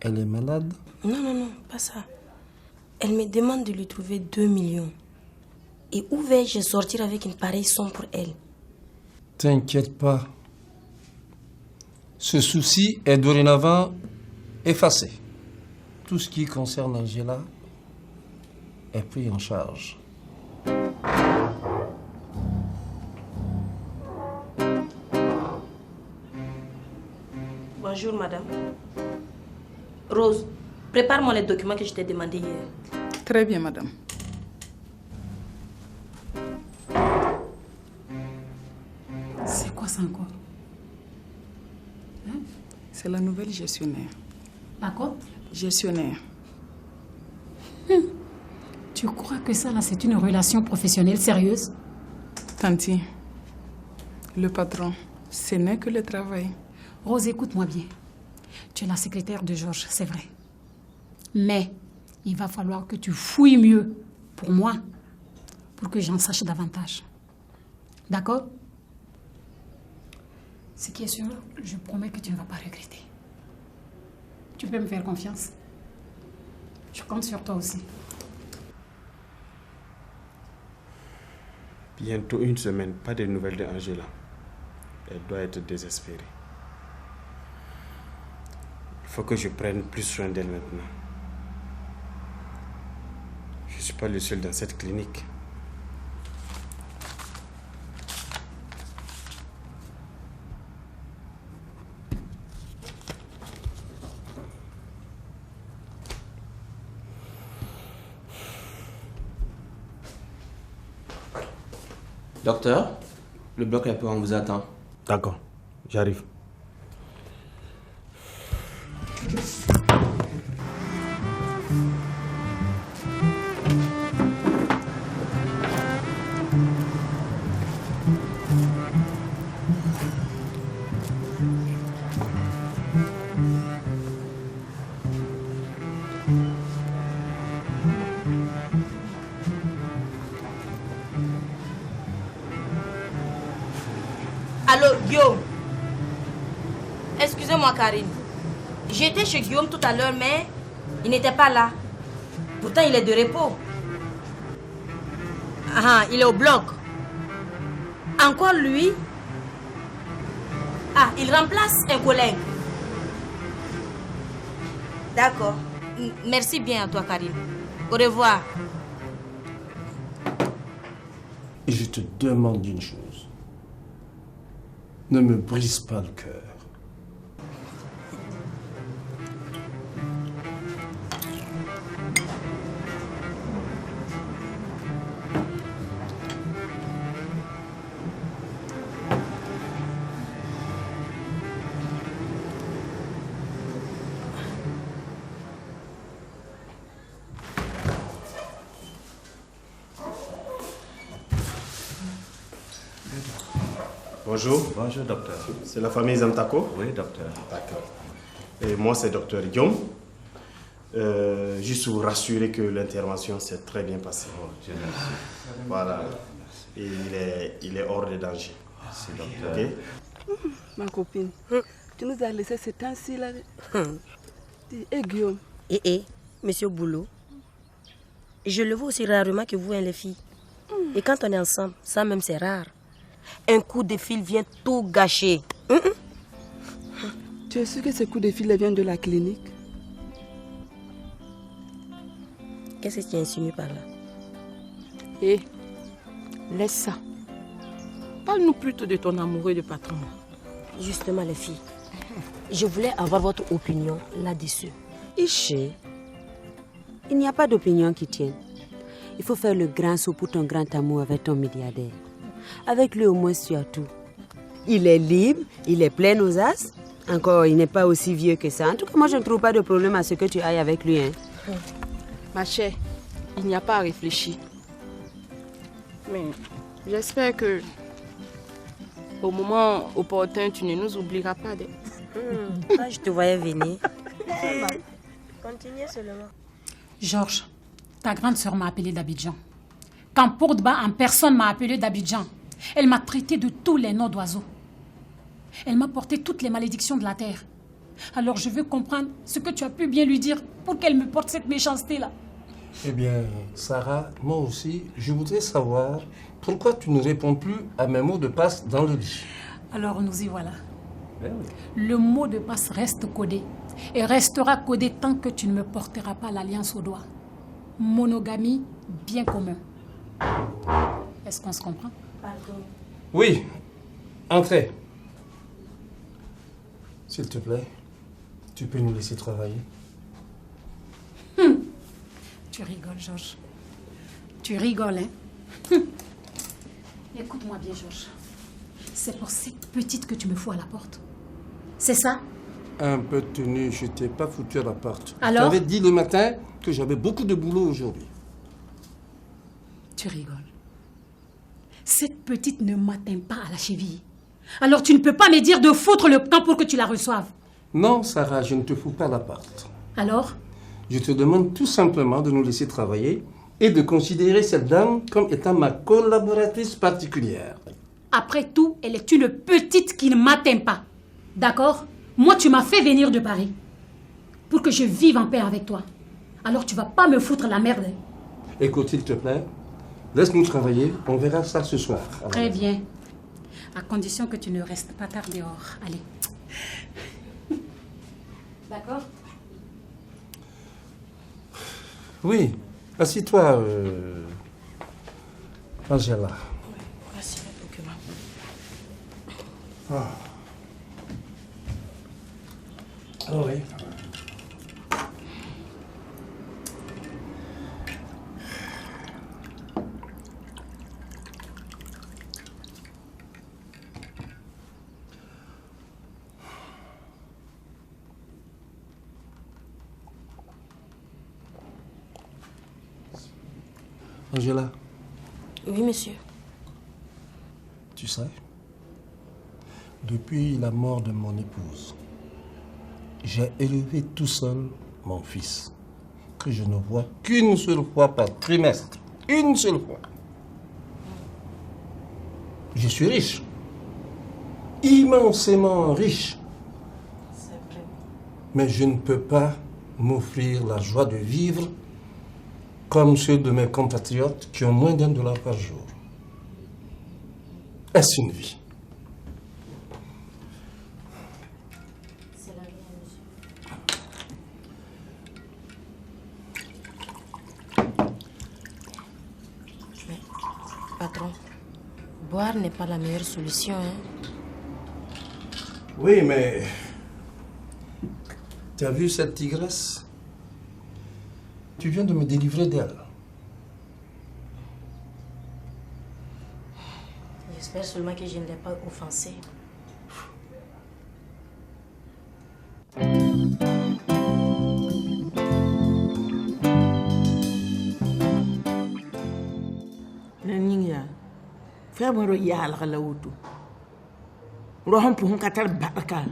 Elle est malade? Non, non, non, pas ça. Elle me demande de lui trouver 2 millions. Et où vais-je sortir avec une pareille somme pour elle? T'inquiète pas. Ce souci est dorénavant effacé. Tout ce qui concerne Angela est pris en charge. Bonjour, madame. Rose, prépare-moi les documents que je t'ai demandé hier. Très bien, madame. C'est quoi ça encore? C'est la nouvelle gestionnaire. La quoi? Gestionnaire. Tu crois que ça, là, c'est une relation professionnelle sérieuse? Tanti, le patron, ce n'est que le travail. Rose, écoute-moi bien. Tu es la secrétaire de Georges, c'est vrai. Mais il va falloir que tu fouilles mieux pour moi, pour que j'en sache davantage. D'accord? Ce qui est sûr, je promets que tu ne vas pas regretter. Tu peux me faire confiance. Je compte sur toi aussi. Bientôt une semaine, pas de nouvelles d'Angela. Elle doit être désespérée. Il faut que je prenne plus soin d'elle maintenant. Je ne suis pas le seul dans cette clinique. Docteur, le bloc est peu, on vous attend. D'accord, j'arrive. Allô, Guillaume. Excusez-moi, Karine. J'étais chez Guillaume tout à l'heure, mais il n'était pas là. Pourtant, il est de repos. Ah, il est au bloc. Encore lui? Ah, il remplace un collègue. D'accord. Merci bien à toi, Karine. Au revoir. Et je te demande une chose. Ne me brise pas le cœur. Bonjour. Bonjour, docteur. C'est la famille Zamtako? Oui, docteur. D'accord. Et moi, c'est docteur Guillaume. Juste vous rassurer que l'intervention s'est très bien passée. Oh, Dieu merci. Voilà. Et il est hors de danger. Merci, docteur. Ok? Ma copine, tu nous as laissé ce temps-ci là. Et Guillaume? Monsieur Boulot. Je le vois aussi rarement que vous, les filles. Et quand on est ensemble, ça même c'est rare. Un coup de fil vient tout gâcher. Tu es sûr que ce coup de fil vient de la clinique? Qu'est-ce que tu insinues par là? Laisse ça. Parle-nous plutôt de ton amoureux de patron. Justement, les filles. Je voulais avoir votre opinion là-dessus. Iché, il n'y a pas d'opinion qui tienne. Il faut faire le grand saut pour ton grand amour avec ton milliardaire. Avec lui, au moins, tu as tout. Il est libre, il est plein aux as. Encore, il n'est pas aussi vieux que ça. En tout cas, moi, je ne trouve pas de problème à ce que tu ailles avec lui. Hein. Ma chère, il n'y a pas à réfléchir. Mais j'espère que au moment opportun, tu ne nous oublieras pas. Je te voyais venir. Continuez seulement. Georges, ta grande sœur m'a appelé d'Abidjan. Quand Portba en personne m'a appelé d'Abidjan, elle m'a traité de tous les noms d'oiseaux. Elle m'a porté toutes les malédictions de la terre. Alors je veux comprendre ce que tu as pu bien lui dire pour qu'elle me porte cette méchanceté-là. Eh bien, Sarah, moi aussi, je voudrais savoir pourquoi tu ne réponds plus à mes mots de passe dans le lit. Alors nous y voilà. Ben oui. Le mot de passe reste codé et restera codé tant que tu ne me porteras pas l'alliance au doigt. Monogamie, bien commun. Est-ce qu'on se comprend? Pardon. Oui, entrez. S'il te plaît, tu peux nous laisser travailler. Tu rigoles, Georges. Tu rigoles, hein? Écoute-moi bien, Georges. C'est pour cette petite que tu me fous à la porte. C'est ça? Un peu de tenue, je t'ai pas foutu à la porte. Alors? Je t'avais dit le matin que j'avais beaucoup de boulot aujourd'hui. Tu rigoles. Cette petite ne m'atteint pas à la cheville. Alors tu ne peux pas me dire de foutre le camp pour que tu la reçoives. Non, Sarah, je ne te fous pas à la porte. Alors? Je te demande tout simplement de nous laisser travailler et de considérer cette dame comme étant ma collaboratrice particulière. Après tout, elle est une petite qui ne m'atteint pas. D'accord? Moi, tu m'as fait venir de Paris pour que je vive en paix avec toi. Alors tu vas pas me foutre la merde. Écoute, s'il te plaît, laisse-nous travailler. On verra ça ce soir. Très bien. À condition que tu ne restes pas tard dehors. Allez. D'accord? Oui, assis-toi, Angela. Voici le document. Ah. Oh oui. Angela. Oui, monsieur. Tu sais, depuis la mort de mon épouse, j'ai élevé tout seul mon fils, que je ne vois qu'une seule fois par trimestre. Une seule fois. Je suis riche. Immensément riche. C'est vrai. Mais je ne peux pas m'offrir la joie de vivre comme ceux de mes compatriotes qui ont moins d'$1 par jour. Est-ce une vie? C'est la vie, monsieur. Mais, patron, boire n'est pas la meilleure solution, hein? Oui, mais... Tu as vu cette tigresse? Tu viens de me délivrer d'elle. J'espère seulement que je ne l'ai pas offensée. Naninga, fais moi royal la wutu. Rohon pour katal baraka.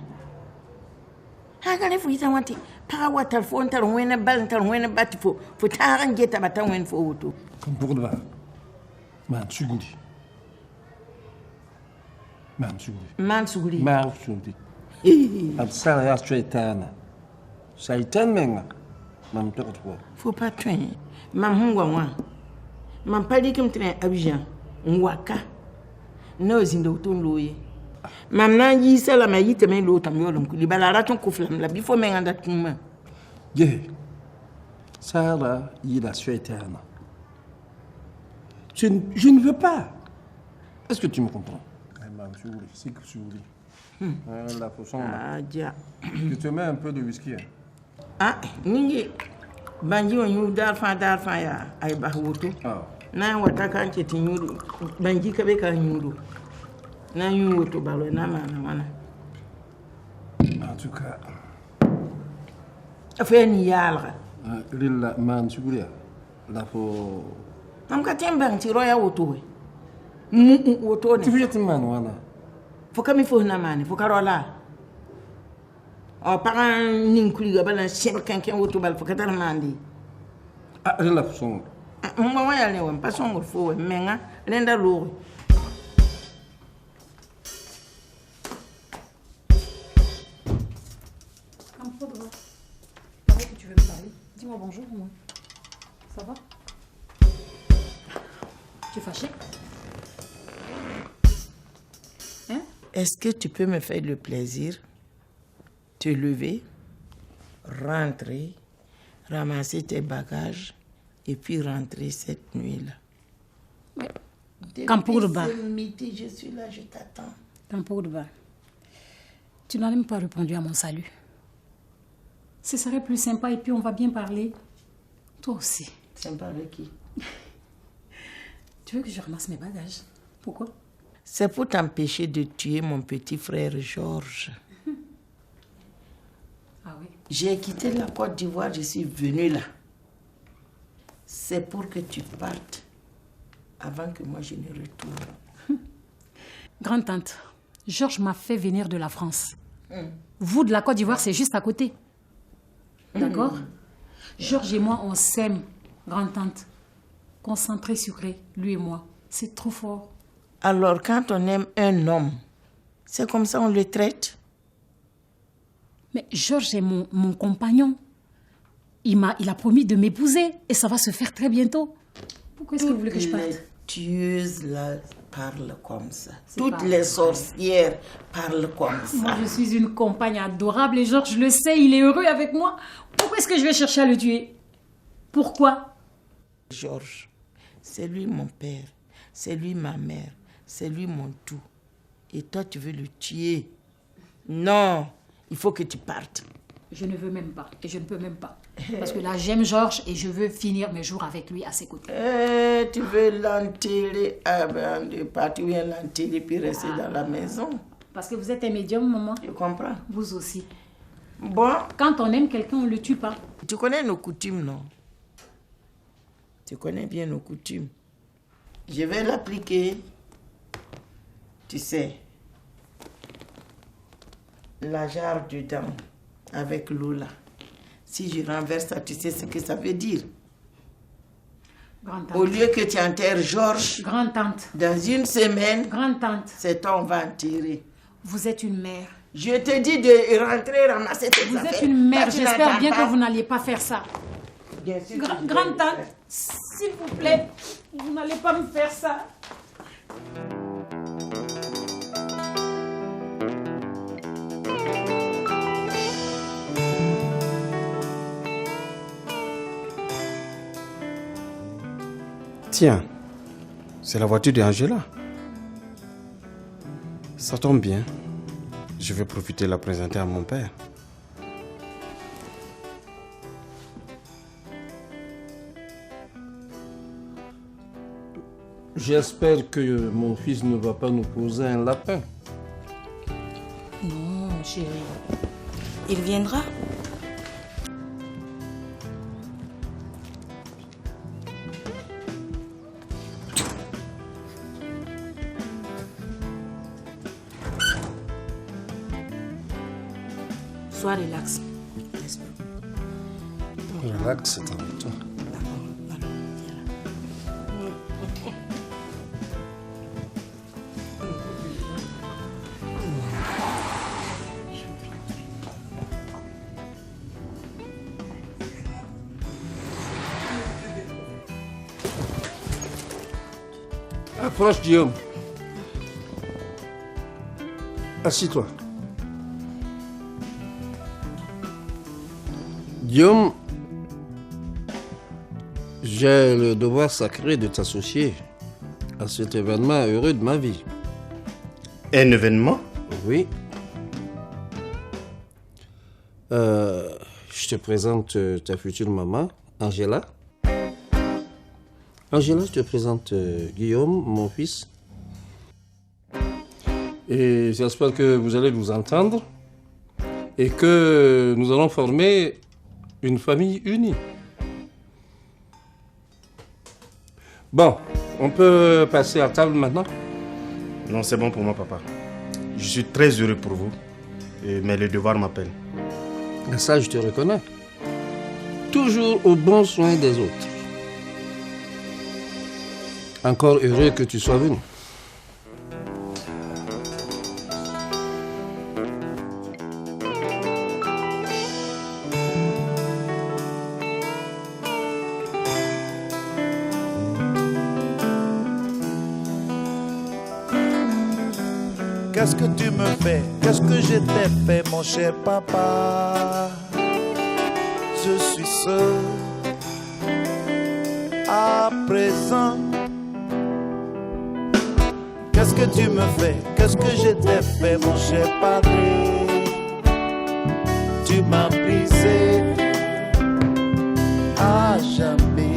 Hagale fu yita wanti para watal fo ontal wena balantal wena bati fo taran geta batan wen fo wutu. Comme pour demain. Man suguri. Man suguri. Man suguri. Man suguri. Ab sala ya shaitana. Shaitan menga. Mam tokotwa. Faut pas train. Mam hungwa wa. Mam pali kim train Abidjan. Nwaka. No zindo utun loye. Mam na yi sala ma yite men lo tam yolum ku libala raton ko flam la bifo men anda tuma. Je. Sala ila shaitana. Je ne veux pas. Est-ce que tu me comprends? Man suguri, c'est que suguri. La poisson. Ah, dia. Tu te mets un peu de whisky. Hein? Ah, ningi. Banji on yu darfan ya ay bah woto. Na wata kan ke tin yudu. Banji ka be kan yudu. Na yu woto balo na mana. En tout cas. Affaire ni yalra. Lilla man suguria. La fo. Am ka tembang ti roya woto we. Woto ne. Tu veux te man wana. Fo kami fo na mane fo karola. O paran nin kuliga bala sel kanken woto bal fo katar mandi. Ah, la poisson. Mo waya le won pas son fo we menga lenda lo. Dis-moi bonjour, moi. Ça va? Tu es fâché? Hein? Est-ce que tu peux me faire le plaisir, te lever, rentrer, ramasser tes bagages et puis rentrer cette nuit-là? Kampourba. Depuis ce midi, je suis là, je t'attends. Kampourba, tu n'as même pas répondu à mon salut. Ce serait plus sympa et puis on va bien parler. Toi aussi. Sympa avec qui? Tu veux que je ramasse mes bagages? Pourquoi? C'est pour t'empêcher de tuer mon petit frère Georges. Ah oui? J'ai quitté la Côte d'Ivoire, je suis venue là. C'est pour que tu partes avant que moi je ne retourne. Grande-tante, Georges m'a fait venir de la France. Vous de la Côte d'Ivoire, c'est juste à côté. D'accord? Georges et moi, on s'aime, grande-tante. Concentré, sucré, lui et moi. C'est trop fort. Alors, quand on aime un homme, c'est comme ça on le traite? Mais Georges est mon compagnon. Il a promis de m'épouser et ça va se faire très bientôt. Pourquoi est-ce que vous voulez que je parte? Les tueuses là parlent comme ça. Toutes les sorcières parlent comme ça. Moi, je suis une compagne adorable et Georges le sait, il est heureux avec moi. Pourquoi est-ce que je vais chercher à le tuer? Pourquoi? Georges, c'est lui mon père, c'est lui ma mère, c'est lui mon tout. Et toi, tu veux le tuer? Non, il faut que tu partes. Je ne veux même pas et je ne peux même pas. Parce que là, j'aime Georges et je veux finir mes jours avec lui à ses côtés. Tu veux l'enterrer avant de partir, ou bien l'enterrer puis rester dans la maison? Parce que vous êtes un médium, maman. Je comprends. Vous aussi. Bon. Quand on aime quelqu'un, on ne le tue pas. Tu connais nos coutumes, non? Tu connais bien nos coutumes. Je vais l'appliquer. Tu sais, la jarre dedans, avec l'eau là. Si je renverse ça, tu sais ce que ça veut dire? Grand-tante. Au lieu que tu enterres Georges, Grand-tante. Dans une semaine, Grand-tante. C'est toi on va enterrer. Vous êtes une mère. Je te dis de rentrer, ramasser tes Vous affaires. êtes une mère. Tu J'espère n'entends bien pas? que vous n'alliez pas faire ça. Bien sûr. Grande-tante, s'il vous plaît, vous n'allez pas me faire ça. Tiens, c'est la voiture d'Angela. Ça tombe bien. Je vais profiter de la présenter à mon père. J'espère que mon fils ne va pas nous poser un lapin. Non, chérie. Il viendra. Sois relax. Relax, c'est avec toi. Approche, Guillaume. Assis-toi. Guillaume, j'ai le devoir sacré de t'associer à cet événement heureux de ma vie. Un événement? Oui. Je te présente ta future maman, Angela. Angela, je te présente Guillaume, mon fils. Et j'espère que vous allez vous entendre et que nous allons former une famille unie. Bon, on peut passer à table maintenant? Non, c'est bon pour moi, papa. Je suis très heureux pour vous, mais le devoir m'appelle. Ça, je te reconnais. Toujours au bon soin des autres. Encore heureux que tu sois venu. Qu'est-ce que tu me fais? Qu'est-ce que je t'ai fait, mon cher papa? Je suis seul à présent. Qu'est-ce que tu me fais? Qu'est-ce que je t'ai fait, mon cher padre? Tu m'as brisé à jamais.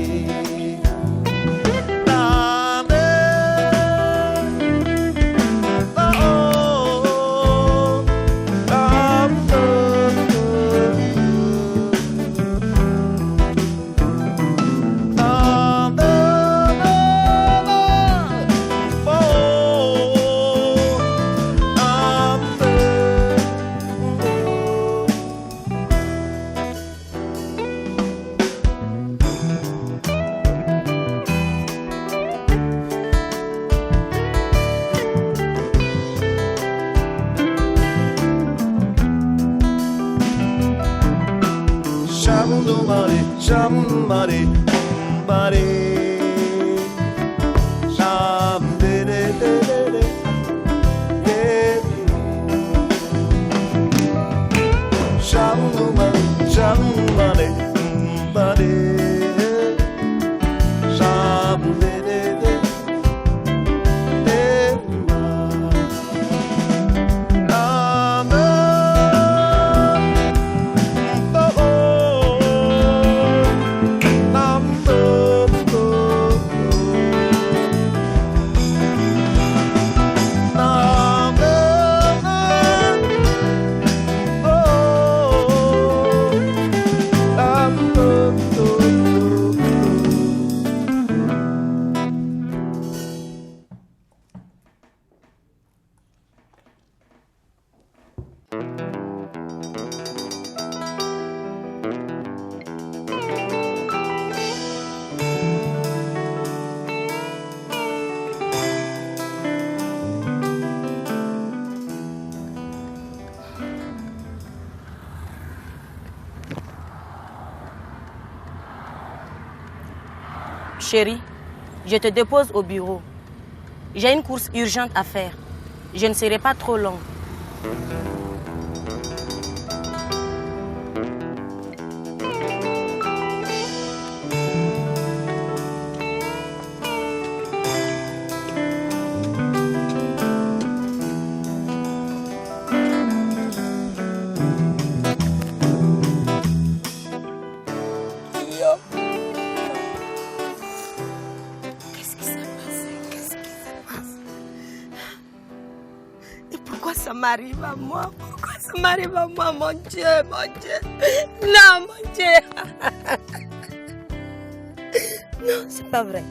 Chérie, je te dépose au bureau. J'ai une course urgente à faire. Je ne serai pas trop long. M'arrive à moi? Pourquoi ça m'arrive à moi, mon Dieu, mon Dieu? Non, mon Dieu. Non, c'est pas vrai.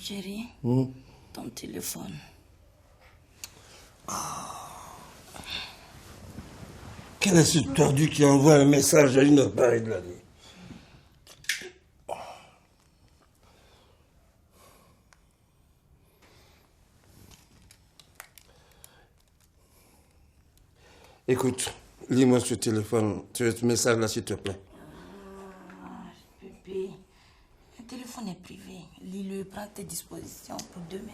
Chérie, ton téléphone. Ah, Quel est ce tordu qui envoie un message à une heure pareille de la nuit? Écoute, lis-moi ce téléphone, ce message-là, s'il te plaît. Bébé, le téléphone est privé. Lis-le, prends tes dispositions pour demain.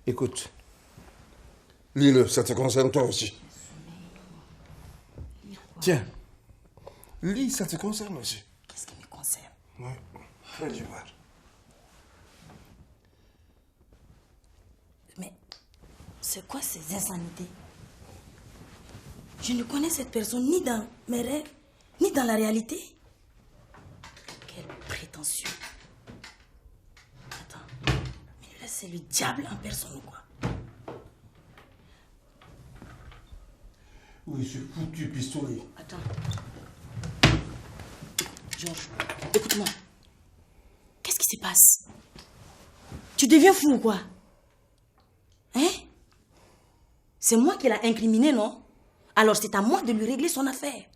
Écoute, lis-le, ça te concerne toi aussi. Tiens, lis, ça te concerne aussi. Qu'est-ce qui me concerne? Oui, fais-le voir. Mais c'est quoi ces insanités? Je ne connais cette personne ni dans mes rêves, ni dans la réalité. Quel prétentieux. Attends, mais là c'est le diable en personne ou quoi? Oui, ce foutu pistolet. Attends. Georges, écoute-moi. Qu'est-ce qui se passe? Tu deviens fou ou quoi? Hein? C'est moi qui l'ai incriminé, non? Alors c'est à moi de lui régler son affaire.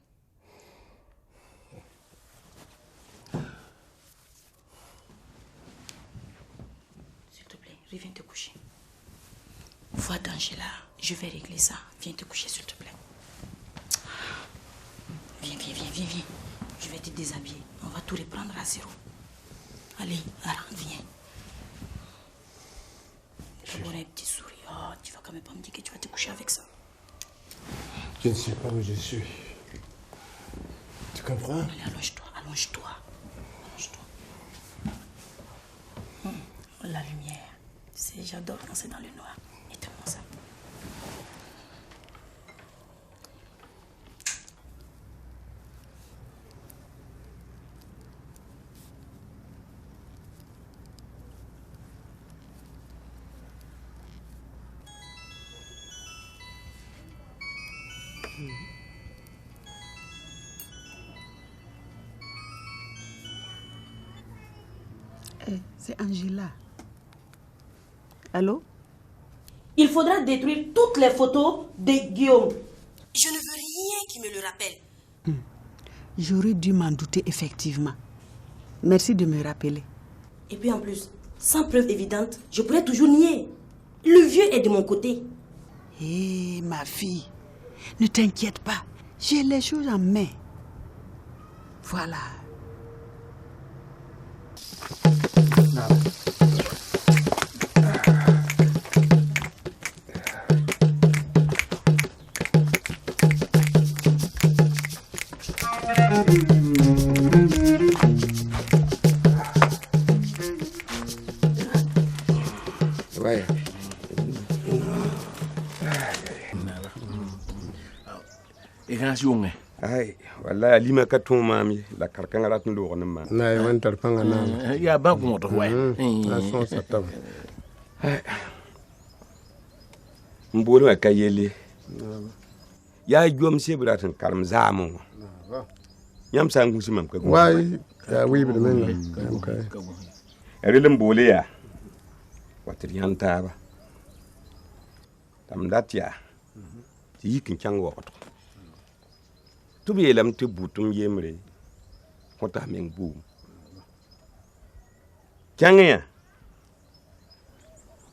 S'il te plaît, reviens te coucher. Va dans Angela, je vais régler ça. Viens te coucher, s'il te plaît. Viens. Je vais te déshabiller. On va tout reprendre à zéro. Allez, rentre, viens. D'abord un petit sourire. Oh, tu vas quand même pas me dire que tu vas te coucher avec ça. Je ne sais pas où je suis. Tu comprends? Allez, allonge-toi. La lumière. Tu sais, j'adore quand c'est dans le noir. Mets-moi ça. C'est Angela. Allô? Il faudra détruire toutes les photos de Guillaume. Je ne veux rien qui me le rappelle. J'aurais dû m'en douter effectivement. Merci de me rappeler. Et puis en plus, sans preuve évidente, je pourrais toujours nier. Le vieux est de mon côté. Hé, ma fille, ne t'inquiète pas. J'ai les choses en main. Voilà. Ouais. Ay, wallahi alima ka tun mami la karkan ala tun do ma. Na yi wani tarfan na. Ya ba ku moto wai. Na son sa tab. Mboro ka yele. Ya jom se bratin karam zamu. Yam sangu si mam ka. Wai ya wi bi men la. Okay. Erilem bole ya. Watriyan ta ba. Tam datia. Ti kin chang wo. Tu bi lam te butum yemre kota meng bu kyangia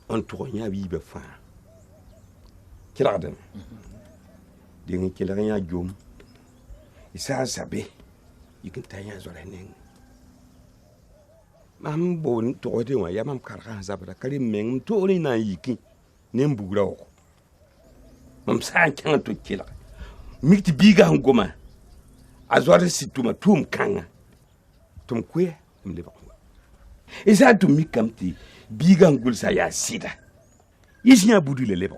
on tonya bi be fa kiradem dingi kilanya jom isa sabe yikin tanya zore nen mam bon to de wa ya mam karkan zabra kali meng to ni na yikin nem bugra ko mam sa kyan to kila mikti biga ngoma azore situma tum kanga tum kwe mle ba isa tum mikamti biga ngul sa ya sida isnya budu le ba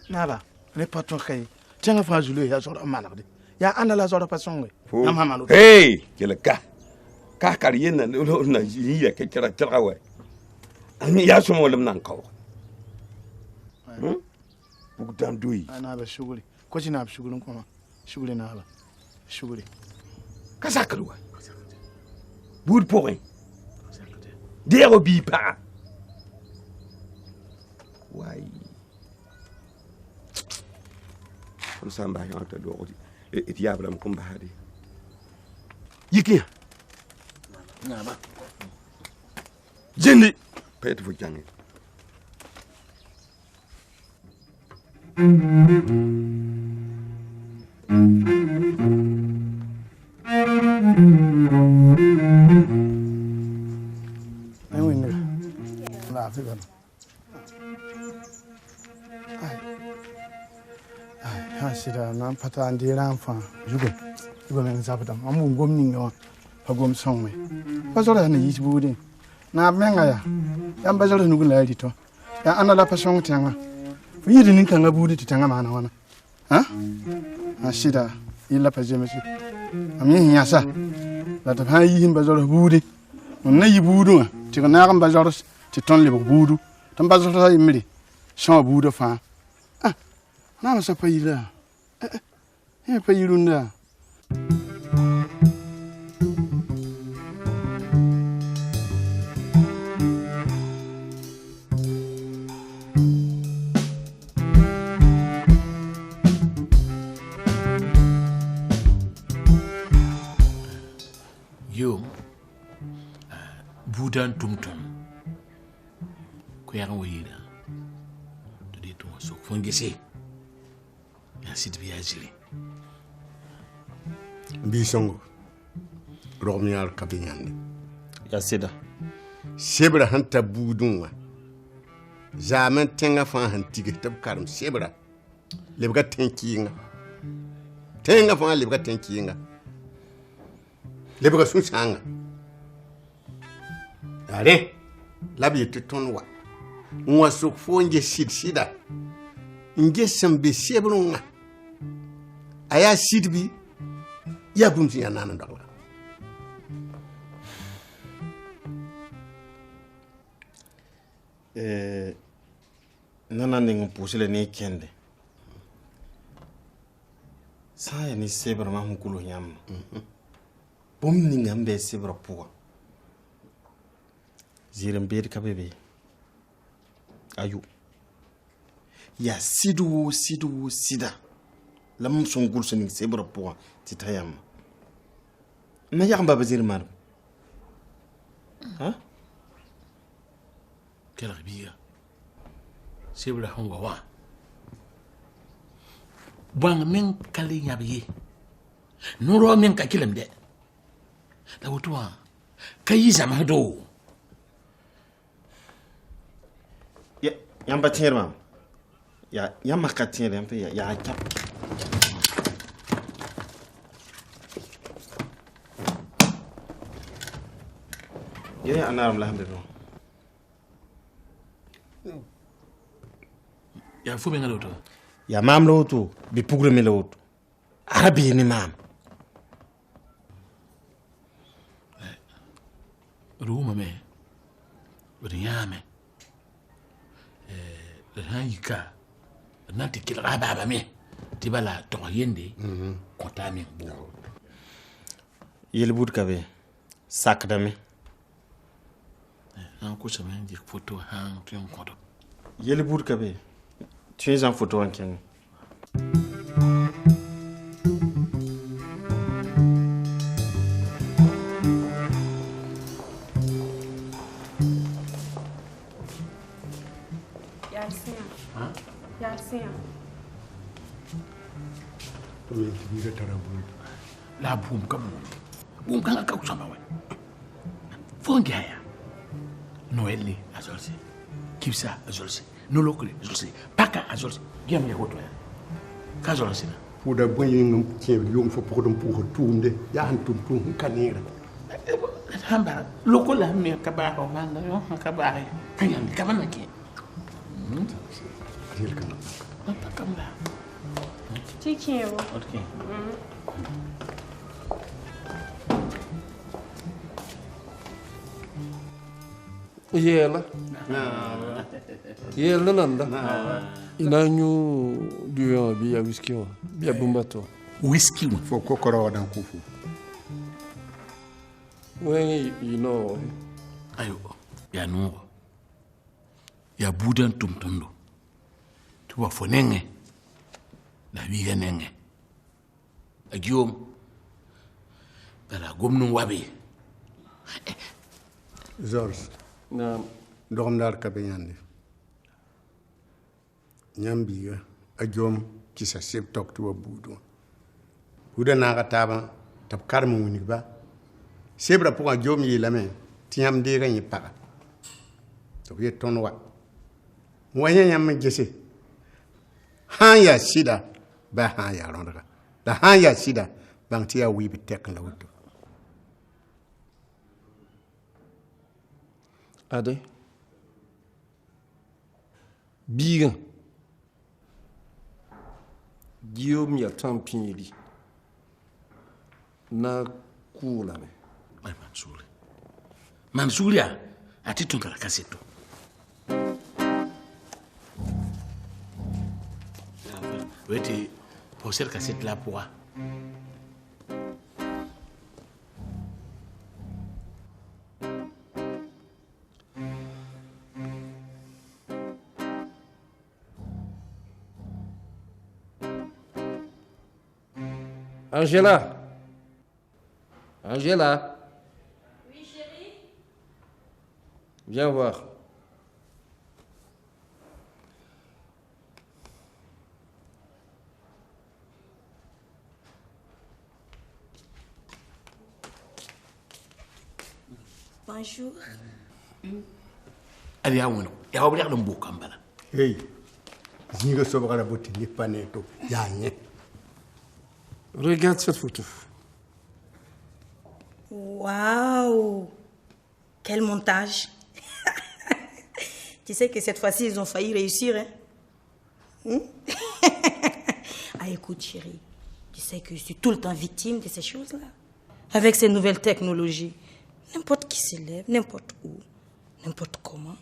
nala le patron kay tanga fa jule ya zora manakde ya anda la zora pasonge ya mama no hey kelaka ka kariyena na yiya ke kira we ani ya somo lam nan kaw bugdam duyi ana ba shuguri ko jina shugulun kuma shugule na ba shugule Kasakaluwa. Boud pourri. Dero bipa. Wai. On s'en va en te dori. Et diable am kumba hadi. Yiki. Naba. Jendi. Pet fu jangi. Sida na pata ndira fa jugo men zabda amu gomni no fa gom songme bazora na yibudi na menga ya yan bazora nugu la dito ya anala pa song tanga yidi nin kanga budi tanga mana wana ha asida illa pa jemesi ami yasa la ta ha yi bazora budi na yibudu ti na ga bazora ti ton le budu tan bazora yimri sho budu fa ah na ma sa pa yila pas Yulunda. Yo, Boudan Tumtum, Kuyang Wida, to the two so fungisi. Yansit Biagili. Bisongo. Romial Capignani. Yasida. Sebra Hanta Boudunwa. Zaman tenga fan hantige tab karam sebra. Lebga tenkinga. Tenga fan lebga tenkinga. Lebga susanga. Allez. Labi tetonwa. Nwa sok fonje sida. Nge sembe sebrunga. Aya sidbi ya bumsi ya nana ndakla nana ndingo pusile ni kende saya ni sebra ma mukulu nyam bom ni ngambe sebra puwa ziram bed kabebe ayu ya sida lam son gulso ni sebra puwa titayam na yamba bazir mar ha Quelle rivière? C'est vrai, on va voir. Bon, men kali nyabiye. Nuro men kakilem de. La wutwa. Kayi zamado. Ya, yamba tirma. Ya, yamba katir yamba ya kap. Ya anaram la hambe bon. Ya fu menga loto. Ya mam loto, bi pugre me loto. Arabi ni mam. Ruma me. Riyame. Le hanka. Nanti kila baba me. Tibala to yende. Kontami bo. Yel bud kabe. Sakdame. Un coup, ça m'a dit photo, tu es en compte. Il le bout kabé. Tu es en photo en Kenya. Yarsia. La boum comme boum quand ka kusama we. Fongaya. Noeli azolse. Kipsa azolse. Nolokule azolse. Paka azolse. Giam ya hoto ya. Ka azolse na. Fuda boyin ngam tiebe yong fo pokdum pour tourner ya han tum kanira. Hamba lokola me ka ba ho manga yo ka ba ay. Kanyam ka ba naki. Dil kan. Papa kamla. Chichi. Okay. Yela. Yela nanda. Il a du vin, il y a whisky, il y a bombato. Whisky, il faut qu'on corrode dans Koufou. Oui, you know. Ayo, il y a non. Il y a Bouddha Tumtondo. Tu vois, faut n'engue. La vie est n'engue. A Guillaume. Bala gomnu wabi. Georges. Non. Doom daar kabenyandi. Nyambiga a Guillaume qui sa sep tok tu Bouddha. Bouddha na ga taba tab karmu ni ba. Sebra pour Guillaume yi la main. Tiam de gagné pas. To ye ton wa. Moyen yam gese. Han ya sida ba han ya ronda. Da han ya sida bang tia wi bi tek la wuto. Ade. Bigan. Guillaume y a tant pinili. Na kula me. Ay Mansouri. Mansouria, a ti ton la cassette. Tu pour cette cassette là pour Angela. Angela. Oui, chérie. Viens voir. Bonjour. Allez, à on. Il y a oublié le mot Kambala. Hey. Zinga sobra la botte ni paneto. Yanye. Regarde cette photo. Waouh! Quel montage! Tu sais que cette fois-ci, ils ont failli réussir, hein? Ah, écoute, chérie, tu sais que je suis tout le temps victime de ces choses-là. Avec ces nouvelles technologies, n'importe qui se lève, n'importe où, n'importe comment,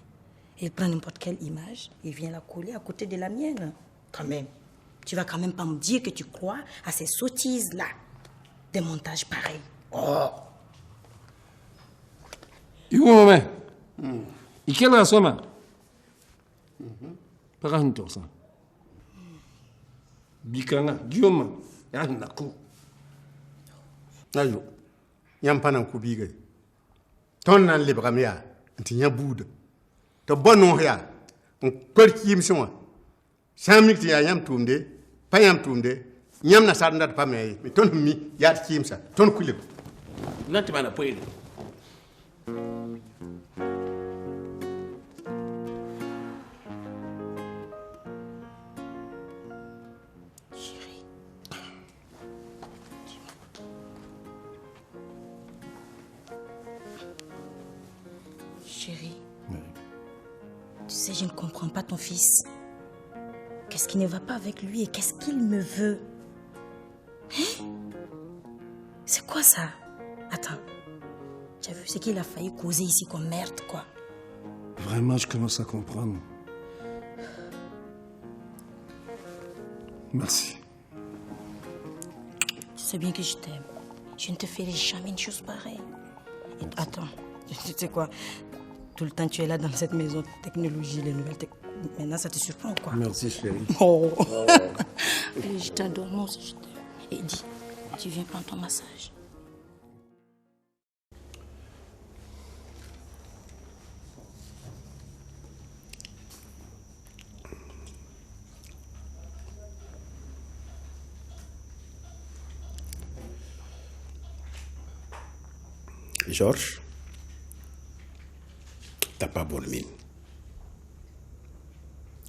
il prend n'importe quelle image et vient la coller à côté de la mienne. Quand même. Tu vas quand même pas me dire que tu crois à ces sottises-là. Des montages pareils. Oh! Il où, maman? Il quelle raison, maman? Par exemple, ça. Bikanga, Guillaume, y'a un coup. Ayo, yam panan kubiga. Ton nan libramia, anti nya boud. To bonon ya, on perki yimswa. Samik ya yam tumde, pa yam tumde, nyam na sarndat pa me, mais ton mi yat kimsa, ton kulib. Nanti mana poil. Chérie, tu sais, je ne comprends pas ton fils. Qu'est-ce qui ne va pas avec lui et qu'est-ce qu'il me veut? Hein? C'est quoi ça? Attends, tu as vu ce qu'il a failli causer ici comme merde, quoi? Vraiment, je commence à comprendre. Merci. Tu sais bien que je t'aime. Je ne te ferai jamais une chose pareille. Et attends, tu sais quoi? Tout le temps, tu es là dans cette maison, technologie, les nouvelles technologies. Maintenant, ça te surprend, quoi? Merci, chérie. Oh. Allez, je t'adore, moi aussi, je t'aime. Et dis, tu viens prendre ton massage. Georges, t'as pas bonne mine.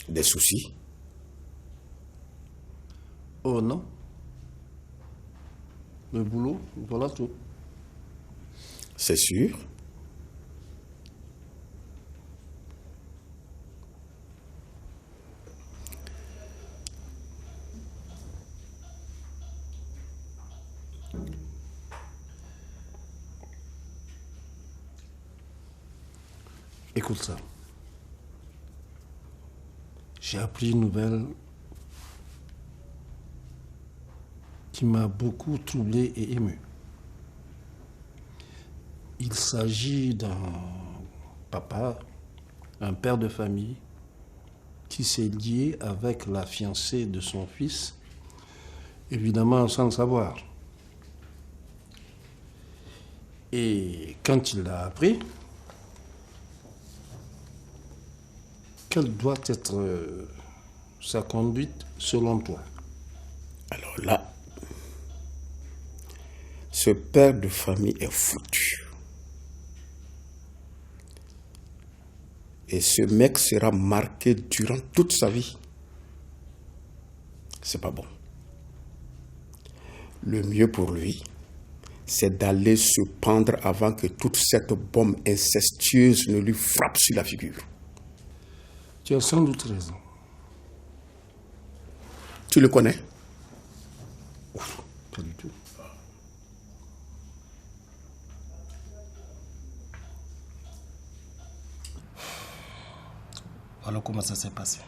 Des soucis? Oh non. Le boulot, voilà tout. C'est sûr? Écoute ça. j'ai appris une nouvelle qui m'a beaucoup troublé et ému. Il s'agit d'un papa, un père de famille, qui s'est lié avec la fiancée de son fils, évidemment sans le savoir. Et quand il l'a appris, quelle doit être sa conduite selon toi? Alors là, ce père de famille est foutu. Et ce mec sera marqué durant toute sa vie. C'est pas bon. Le mieux pour lui, c'est d'aller se pendre avant que toute cette bombe incestueuse ne lui frappe sur la figure. Tu as sans doute raison. Tu le connais? Pas du tout. Alors comment ça s'est passé?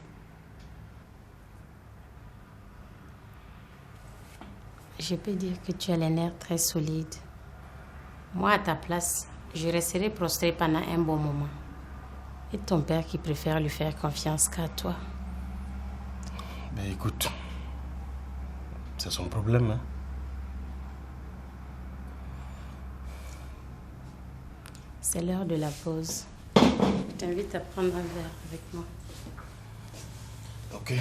Je peux dire que tu as les nerfs très solides. Moi, à ta place, je resterai prostrée pendant un bon moment. Et ton père qui préfère lui faire confiance qu'à toi. Ben écoute, c'est son problème, hein. C'est l'heure de la pause. Je t'invite à prendre un verre avec moi. Ok.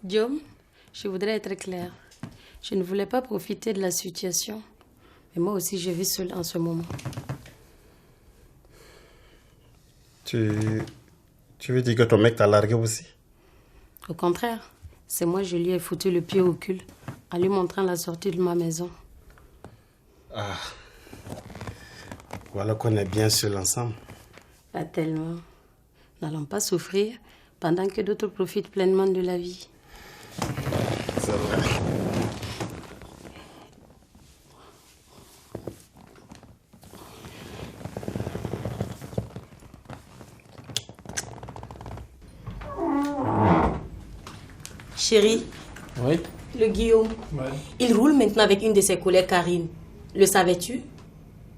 Guillaume, je voudrais être claire. Je ne voulais pas profiter de la situation. Mais moi aussi, je vis seule en ce moment. Tu veux dire que ton mec t'a largué aussi? Au contraire, c'est moi, je lui ai foutu le pied au cul en lui montrant la sortie de ma maison. Ah. Voilà qu'on est bien seuls ensemble. Pas tellement. N'allons pas souffrir pendant que d'autres profitent pleinement de la vie. C'est vrai. Chérie. Oui. Le Guillaume. Ouais. Il roule maintenant avec une de ses collègues, Karine. Le savais-tu?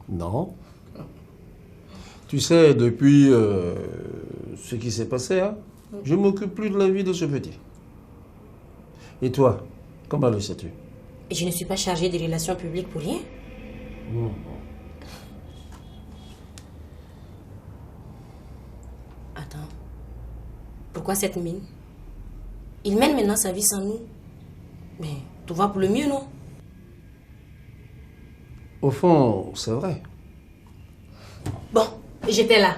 Non. Tu sais, depuis ce qui s'est passé, hein, je ne m'occupe plus de la vie de ce petit. Et toi, comment le sais-tu? Et je ne suis pas chargée des relations publiques pour rien. Attends. Pourquoi cette mine? Il mène maintenant sa vie sans nous. Mais tout va pour le mieux, non? Au fond, c'est vrai. Bon, j'étais là.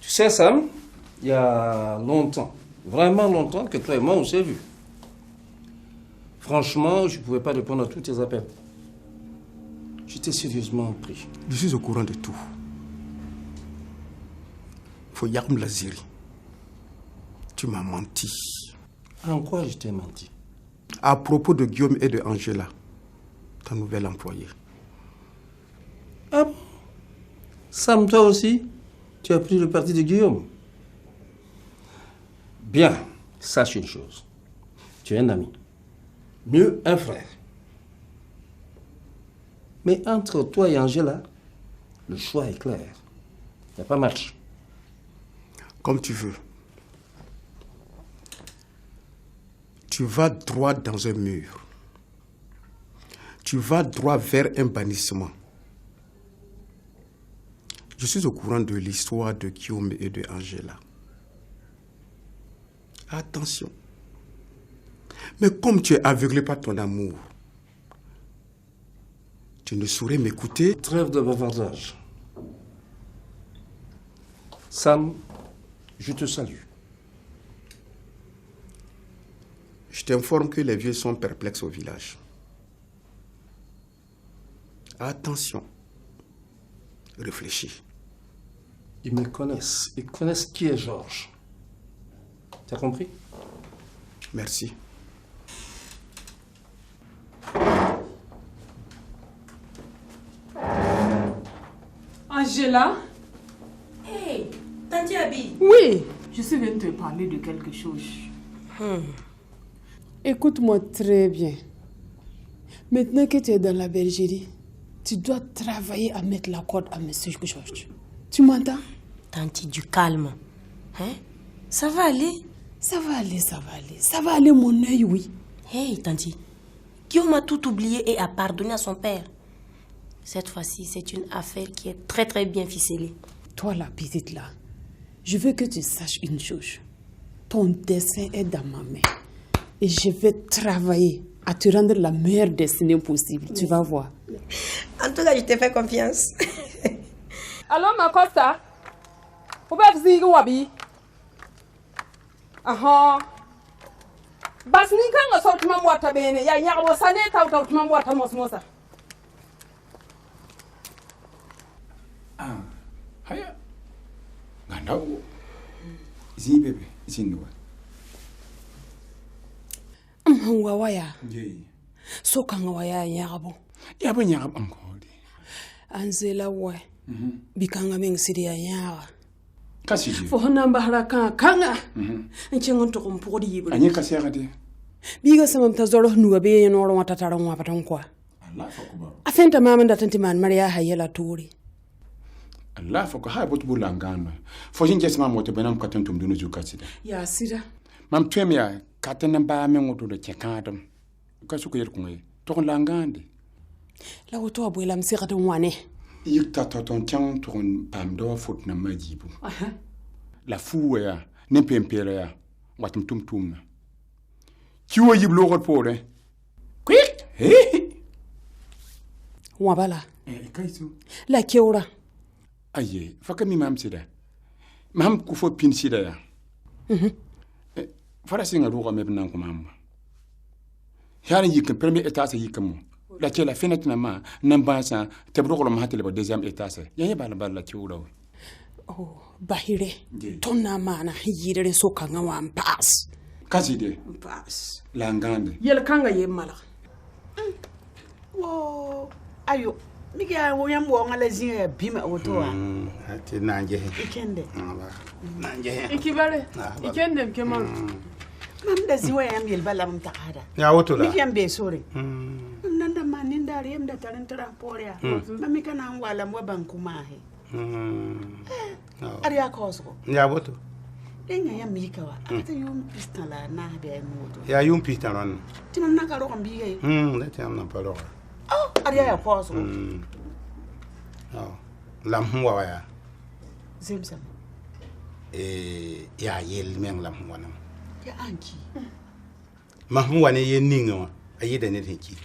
Tu sais, Sam, il y a longtemps, vraiment longtemps, que toi et moi, on s'est vus. Franchement, je ne pouvais pas répondre à tous tes appels. J'étais sérieusement pris. Je suis au courant de tout. Faut Yarum Laziri. Tu m'as menti. En quoi je t'ai menti? À propos de Guillaume et de Angela, ta nouvelle employée. Ah bon? Sam, toi aussi, tu as pris le parti de Guillaume. Bien, sache une chose. Tu es un ami. Mieux, un frère. Mais entre toi et Angela, le choix est clair. Il n'y a pas match. Comme tu veux. Tu vas droit dans un mur. Tu vas droit vers un bannissement. Je suis au courant de l'histoire de Guillaume et de Angela. Attention. Mais comme tu es aveuglé par ton amour, tu ne saurais m'écouter. Trêve de bavardage. Sam, Je te salue. Je t'informe que les vieux sont perplexes au village. Attention. Réfléchis. Ils me connaissent. Ils connaissent qui est Georges. T'as compris? Merci. Angela? Hey, Tanti Abi. Oui, je suis venue te parler de quelque chose. Écoute-moi très bien. Maintenant que tu es dans la bergerie, tu dois travailler à mettre la corde à M. Georges. Tu m'entends? Tanti, du calme. Hein? Ça va aller? Ça va aller, ça va aller. Ça va aller, mon œil, oui. Hey, Tanti. Guillaume a tout oublié et a pardonné à son père. Cette fois-ci, c'est une affaire qui est très très bien ficelée. Toi, la petite là, je veux que tu saches une chose. Ton destin est dans ma main. Et je vais travailler à te rendre la meilleure destinée possible. Tu vas voir. En tout cas, je te fais confiance. Allô, ma Costa? Où est-ce que Wabi? Aha. Basni kan ga sauti man wata bene ya nya bo sane ta sauti man wata mosa. Haya. Gandawo. Zi bebe, zinwa. Waya. So kan waya nyabo. Ya ba nyabo angoli. Anzela wa. Bikanga meng sidia nyawa. Kasi. Fo namba haraka kanga. Nchengo to kompodi yibule. Anye kasi agade. Biga sama mtazoro nuwa be noro watatara ngwa patankwa. Allah fakuba. Afenta mama ndatanti man Maria hayela turi. Allah fakuba ha botu bulangana. Fo jinje sama moto benam katantum dunu zukasida. Ya sida. Mam twemya katana ba mengoto de chekadam. Kasuko yer kunwe. To langande. La woto abwela msikata mwane. Yikta toton chang ton pam do fot na majibu. La fuwa ya nempempere ya watum tumtumna. Kiwo yib logot pore. Quick. Hey. Wabala. Kaisu. La keura. Aye, faka mi mam sida. Mam ku fo pin sida ya. Fara singa roga mebna ko mamma. Yara yik premier étage yikamo. La tche la fenêtre na ma nambasa te broko ma hatele ba deuxième étage. Yanye bala bala kiura. Oh, bahire. Tonna mana yire soka nga wa pass. Kasi de. Pass. La ngande. Yel kanga ye mala. Wo ayo. Miki ya wo yambo ngala zinga bima otoa. Ati nanje. Ikende. Nanje. Ikibale. Ikende mkema. Mamda ziwa yam yel bala mtakada. Ya otola. Miki yambe sore. Nanda maninda yamda talentara poria. Mami kana ngwala mwa bankumahe. Ari akosko. Ya oto. Enya ya mikawa. Ata yum pistala na be moto. Ya yum pistalan. Tinan nakaro kambiye. Leti amna palo. Oh, ari ya kosko. Lamhwa waya. Zemsam. Ya yel meng lamhwa na. Ya anki. Mahmwa ne ye ninga ayida ne tenki.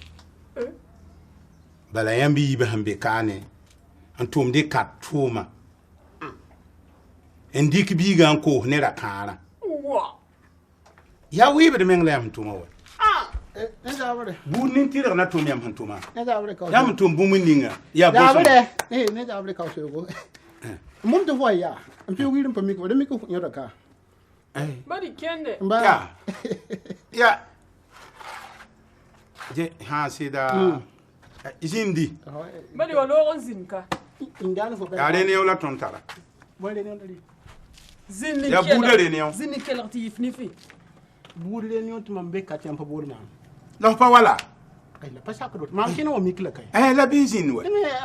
Bala yambi be hambe kane. Antum de katuma. Endik biga anko ne ra kara. Ya wibe de meng lam tuma wa. Bu nin tira na tum yam hantuma. Yam tum bu mun ninga. Ya bo. Ne da abre ka so go. Mum to voya. Am fi wirin pa mi ko de mi ko nyora ka. Bari kende. Ya. Ya. Je ha sida. Izindi. Bari wa logon zinka. Indana fo. Ya ne yola tontara. Wale ne ndali. Zinni ya budare ne yo. Zinni kelati ifnifi. Budare ne yo tuma be ka tempa bodna. La pa wala. Ay la pasa ko ma kino o mikla kay. La bizin we.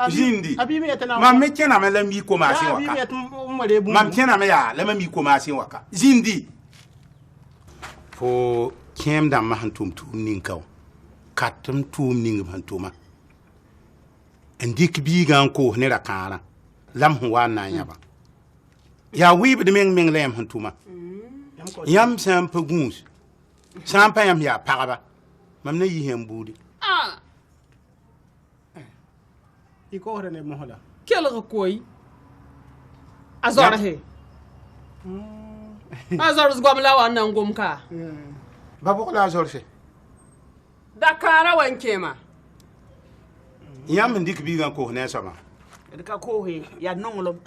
Zindi. Abi me tana. Ma me kena me la mi ko ma sin waka. Abi me tum mo le bu. Ma kena me ya la mi ko ma sin waka. Zindi. Fo kem da ma hantum tu ninkaw. Katum tu ning hantuma. Ndik bi gan ko ne ra kara. Lam huwa na yaba. Ya wibe de meng lem hantuma. Yam sam paguns. Sam pa yam ya paraba. Mam na yi hem budi. Iko hore ne mo hola. Quel recoil. Azora he. Azor gom la wannan gumka. Babu la azor se. Dakara wanke ma. Yam ndik bi gan ko ne sama. Ka ko he ya nongolom.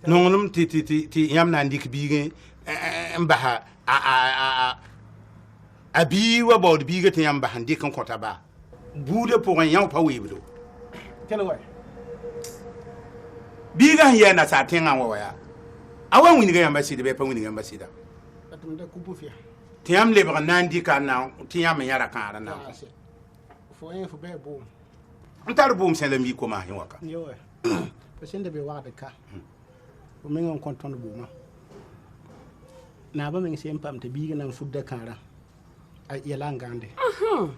Nongolom ti yam na ndik bi gan mbaha a bi wa bod bi gan yam bahan dik kan kota ba. Bude pour yan pa webdo. Tell way. Bi gan ya na sa tenga wa ya. Awan wini ga yamba sida be pa wini ga yamba sida. Atum da kubu fiya. Ti yam le ba nan di kan na ti yam yara kan ara na. Fo en fo be boom. Ntar boom sen le mi ko ma hin waka. Yo eh. Person de be wa de ka. O men on konton boom. Na ba men sem pam te bi ga nan fudda kara. Ay yala ngande.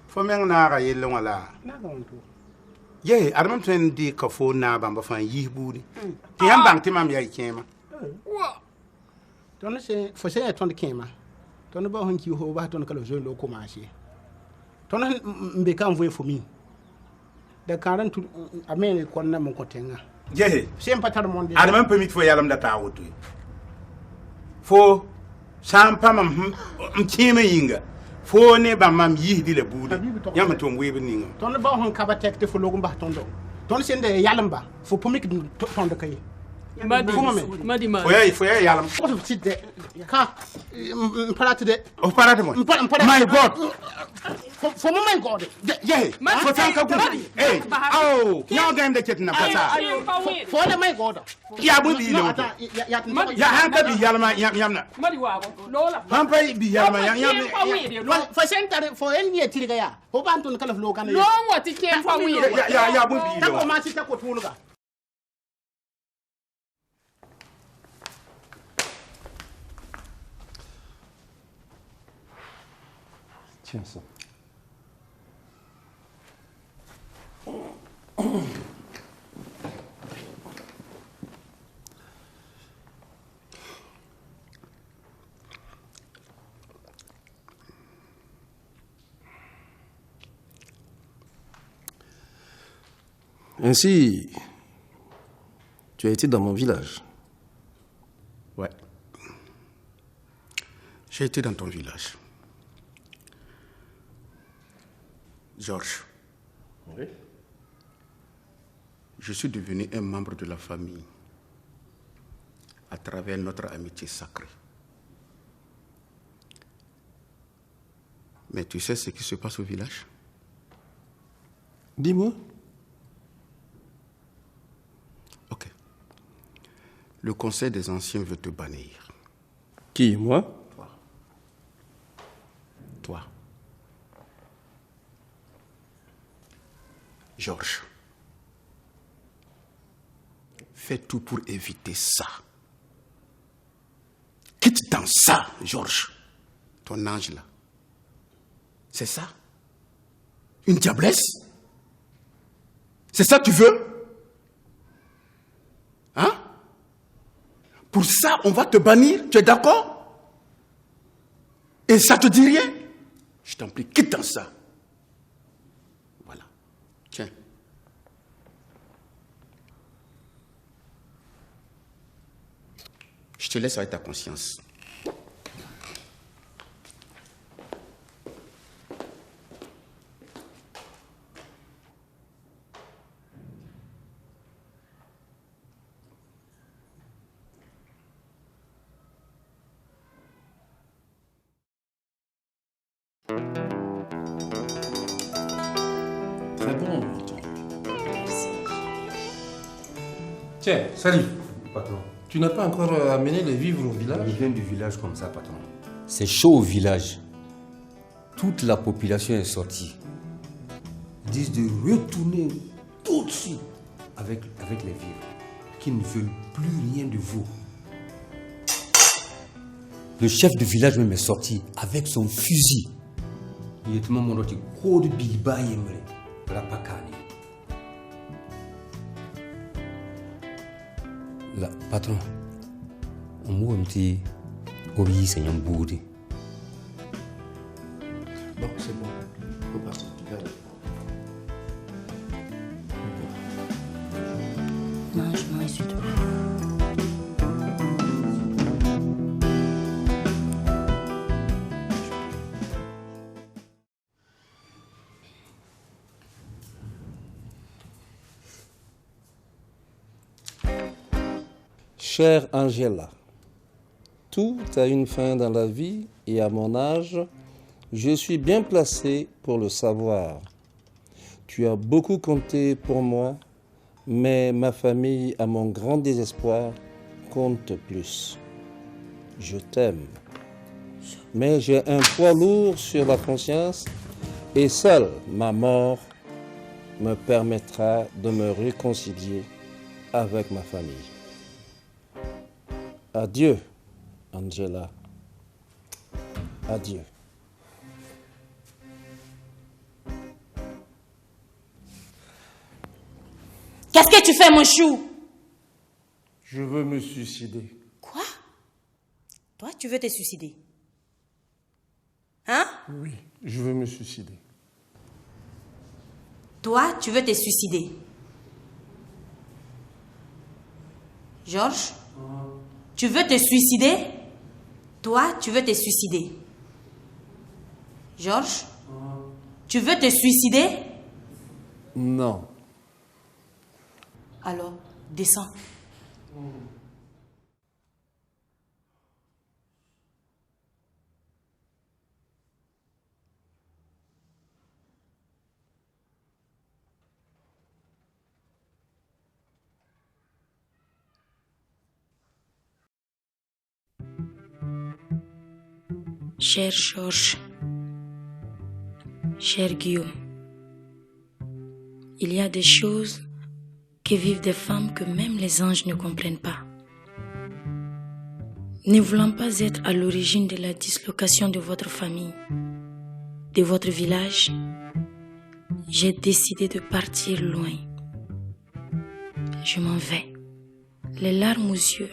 Fo men na ga yelle wala. Na ga on to. Ye adam tren di ka fo na ba ba fan yi budi. Ti yam bang ti mam ya kema. Ton se fo se ton kema. Ton ba hon ki ho ba ton kala zo lo ko ma shi. Ton mbe kan vo fo mi. Da karan tu amene kon na mon ko tenga. Ye sem patar monde. Adam permit fo yalam da ta wotu. Fo sampa mam kema yinga. Fo ne ba mam yi di le budi. Yam to ngwe bi ninga. Ton ba hon ka ba tek te fo lo gumba ton do. Ton se nde yalam ba fo pomik ton de kay. Madi Foi yalam. What of sit there? Ka parate de. O parate mo. My God. For my God. Yeah. For tanka ku. Hey. Oh, now game de chetina pata. For the my God. Ya bu bi lo. Ya hanka bi yalma yamna. Madi wa lola. Pampa bi yalma yam. For center for any tiriga ya. Ho ban ton kala flo kan. No what it came for we. Ya bu bi lo. Ta ko ma si ta ko tuluga. Tiens ça. Ainsi, tu as été dans mon village. Ouais. J'ai été dans ton village. Georges. Oui. Je suis devenu un membre de la famille à travers notre amitié sacrée. Mais tu sais ce qui se passe au village? Dis-moi. Ok. Le conseil des anciens veut te bannir. Qui, moi? Toi. Georges, fais tout pour éviter ça. Quitte dans ça, Georges. Ton ange là. C'est ça? Une diablesse? C'est ça que tu veux? Hein? Pour ça, on va te bannir? Tu es d'accord? Et ça te dit rien? Je t'en prie, quitte dans ça. Voilà. Tiens. Je te laisse avec ta conscience. Très bon. Tiens, salut. Patron. Tu n'as pas encore amené les vivres au village? Il vient du village comme ça, patron. C'est chaud au village. Toute la population est sortie. Ils disent de retourner tout de suite avec les vivres. Qu'ils ne veulent plus rien de vous. Le chef du village même est sorti avec son fusil. Il est mon roti code bilba yemre rapakani. La patron, on m'a dit obi c'est un boudi. Bon, c'est bon. On peut partir. Mange, s'il te plaît. Chère Angela, tout a une fin dans la vie et à mon âge, je suis bien placé pour le savoir. Tu as beaucoup compté pour moi, mais ma famille, à mon grand désespoir, compte plus. Je t'aime, mais j'ai un poids lourd sur la conscience et seule ma mort me permettra de me réconcilier avec ma famille. Adieu, Angela. Adieu. Qu'est-ce que tu fais, mon chou? Je veux me suicider. Quoi? Toi, tu veux te suicider? Hein? Oui, je veux me suicider. Toi, tu veux te suicider? Georges? Tu veux te suicider? Toi, tu veux te suicider? Georges? Tu veux te suicider? Non. Alors, descends. Cher Georges, cher Guillaume, il y a des choses que vivent des femmes que même les anges ne comprennent pas. Ne voulant pas être à l'origine de la dislocation de votre famille, de votre village, j'ai décidé de partir loin. Je m'en vais, les larmes aux yeux,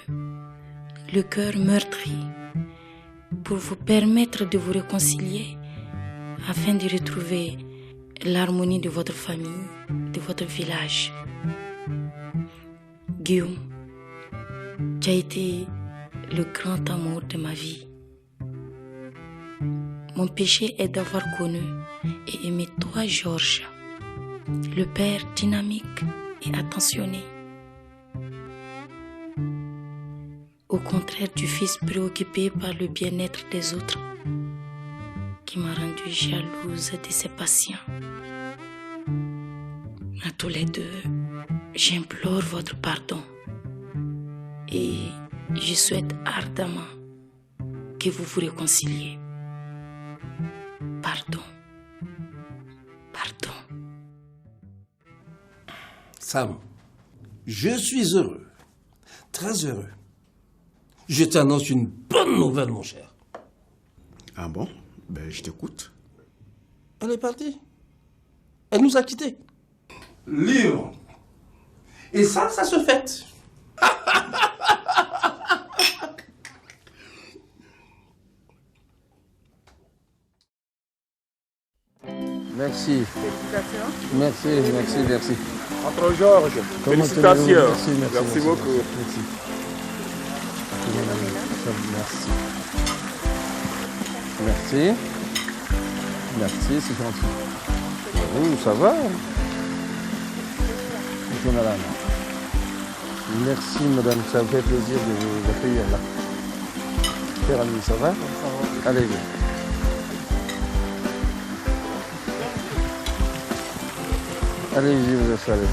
le cœur meurtri, pour vous permettre de vous réconcilier afin de retrouver l'harmonie de votre famille, de votre village. Guillaume, tu as été le grand amour de ma vie. Mon péché est d'avoir connu et aimé toi, Georges, le père dynamique et attentionné. Au contraire du fils préoccupé par le bien-être des autres, qui m'a rendue jalouse de ses patients. À tous les deux, j'implore votre pardon et je souhaite ardemment que vous vous réconciliez. Pardon. Pardon. Sam, je suis heureux, très heureux. Je t'annonce une bonne nouvelle, mon cher. Ah bon? Ben, je t'écoute. Elle est partie. Elle nous a quittés. Libre. Et ça se fête. Merci. Félicitations. Merci. Entre Georges. Félicitations. Merci beaucoup. Merci, c'est gentil. Oui, ça va. Bonjour, madame. Merci, madame. Ça me fait plaisir de vous accueillir là. Cher ami, ça va? Allez, viens. Allez-y, vous installez.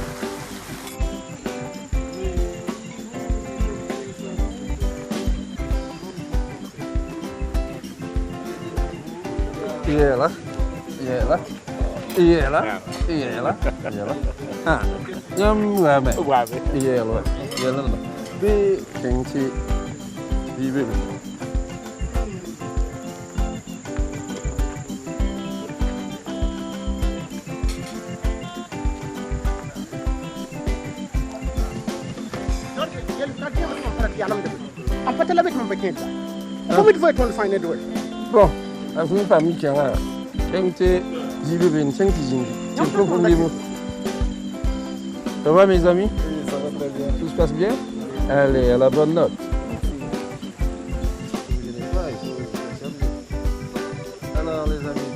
Iyalah. Ah, nyam wabe. Iyalah. Be kenti. Bibe. Bon, la famille pas mis qui a kenti jibe ben kenti jingi. C'est quoi pour niveau? Ça va mes amis? Oui, ça va très bien. Tout se passe bien? Allez, à la bonne note. Alors les amis,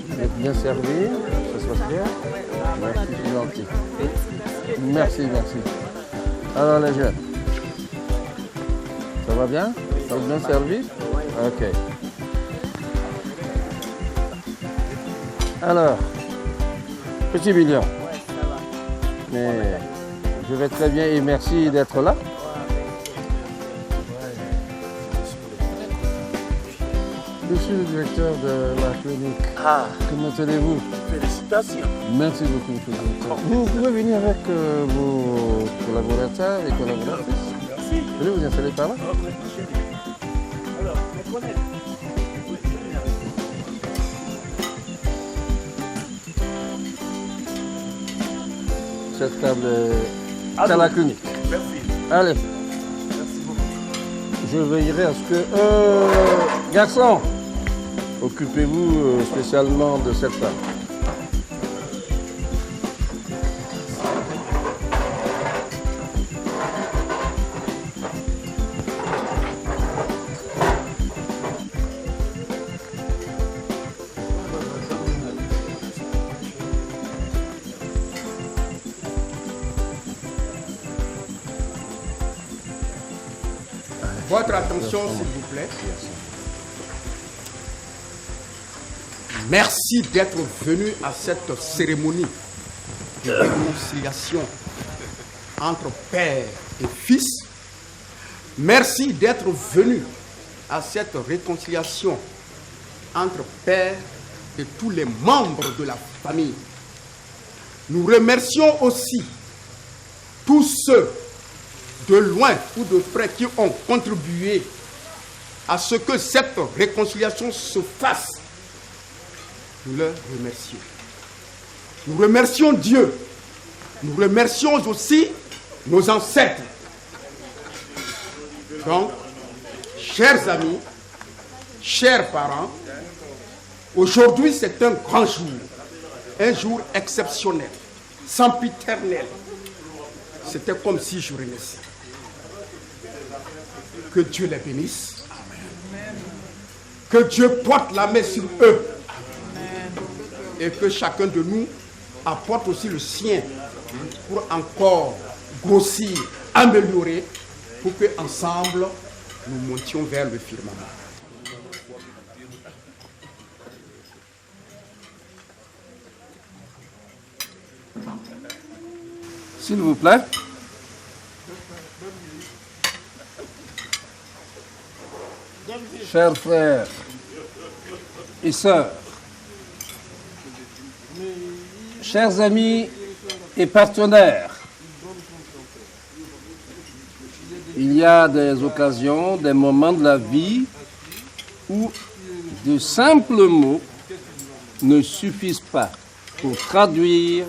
vous êtes bien servis, ça se passe bien? Merci, c'est gentil. Merci. Alors les jeunes, Ça va bien? Ça vous bien servi? Ok. Alors, petit William. Mais je vais très bien et merci d'être là. Je suis le directeur de la clinique. Ah. Comment allez-vous? Félicitations. Merci beaucoup. Vous pouvez venir avec vos collaborateurs et collaboratrices. Merci. Allez vous installer par là. Alors, mes collègues. Cette table est à la clinique. Merci. Allez. Merci beaucoup. Je veillerai à ce que... garçon, occupez-vous spécialement de cette table. Votre attention, s'il vous plaît. Merci d'être venu à cette cérémonie de réconciliation entre père et fils. Merci d'être venu à cette réconciliation entre père et tous les membres de la famille. Nous remercions aussi tous ceux de loin ou de près qui ont contribué à ce que cette réconciliation se fasse. Nous leur remercions. Nous remercions Dieu. Nous remercions aussi nos ancêtres. Donc, chers amis, chers parents, aujourd'hui c'est un grand jour exceptionnel, sempiternel. C'était comme si je renaissais. Que Dieu les bénisse. Que Dieu porte la main sur eux. Et que chacun de nous apporte aussi le sien pour encore grossir, améliorer, pour que ensemble nous montions vers le firmament. S'il vous plaît. Chers frères et sœurs, chers amis et partenaires, il y a des occasions, des moments de la vie où de simples mots ne suffisent pas pour traduire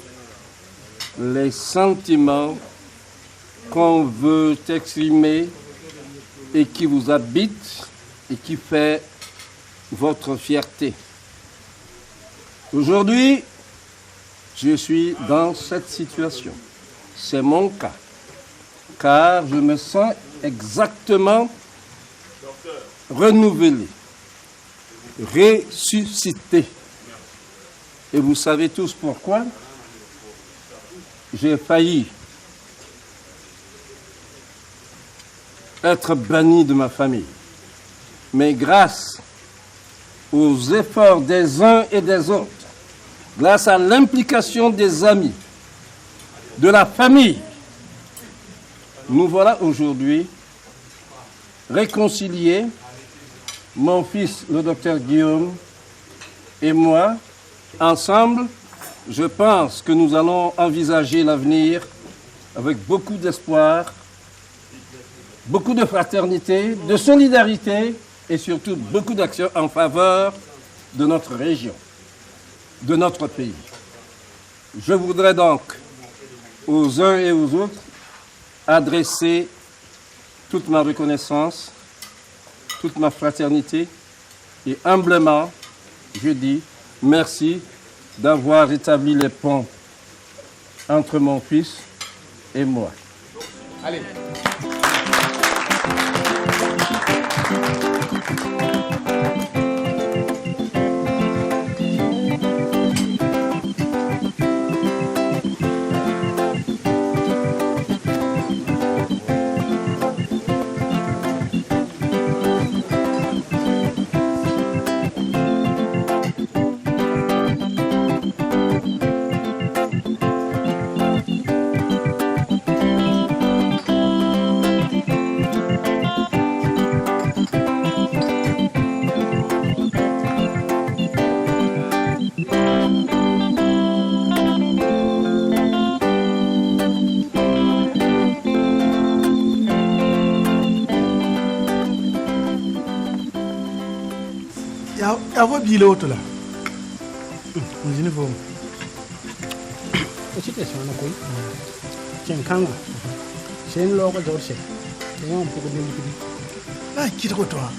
les sentiments qu'on veut exprimer et qui vous habitent et qui fait votre fierté. Aujourd'hui, je suis dans cette situation. C'est mon cas, car je me sens exactement renouvelé, ressuscité. Et vous savez tous pourquoi? J'ai failli être banni de ma famille. Mais grâce aux efforts des uns et des autres, grâce à l'implication des amis, de la famille, nous voilà aujourd'hui réconciliés, mon fils, le docteur Guillaume, et moi, ensemble. Je pense que nous allons envisager l'avenir avec beaucoup d'espoir, beaucoup de fraternité, de solidarité et surtout beaucoup d'actions en faveur de notre région, de notre pays. Je voudrais donc aux uns et aux autres adresser toute ma reconnaissance, toute ma fraternité et humblement, je dis merci d'avoir établi les ponts entre mon fils et moi. Allez. Ya va bile auto là. On dit niveau. Et c'était ça na koy. Tiens kango. C'est une logo d'orche. C'est un peu de liquide. Là qui te toi.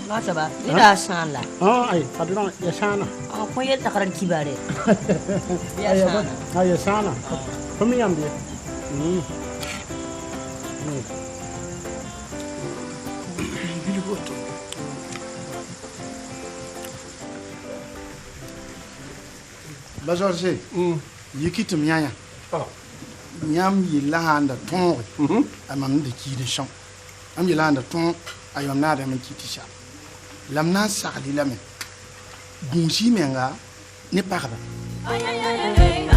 Là ça va. Il a ça là. Ah ay, pardon, ya sana. Ah ko yel takaran kibare. Ya sana. Ah ya sana. Comme il y a bien. Ba George, yiki tum yanya. Nyam yi lahanda ton. Amam de ki de champ. Am yi lahanda ton ayom na da man ki tisha. Lam na sa di lamen. Gunshi menga ne parba. Ay ay ay ay.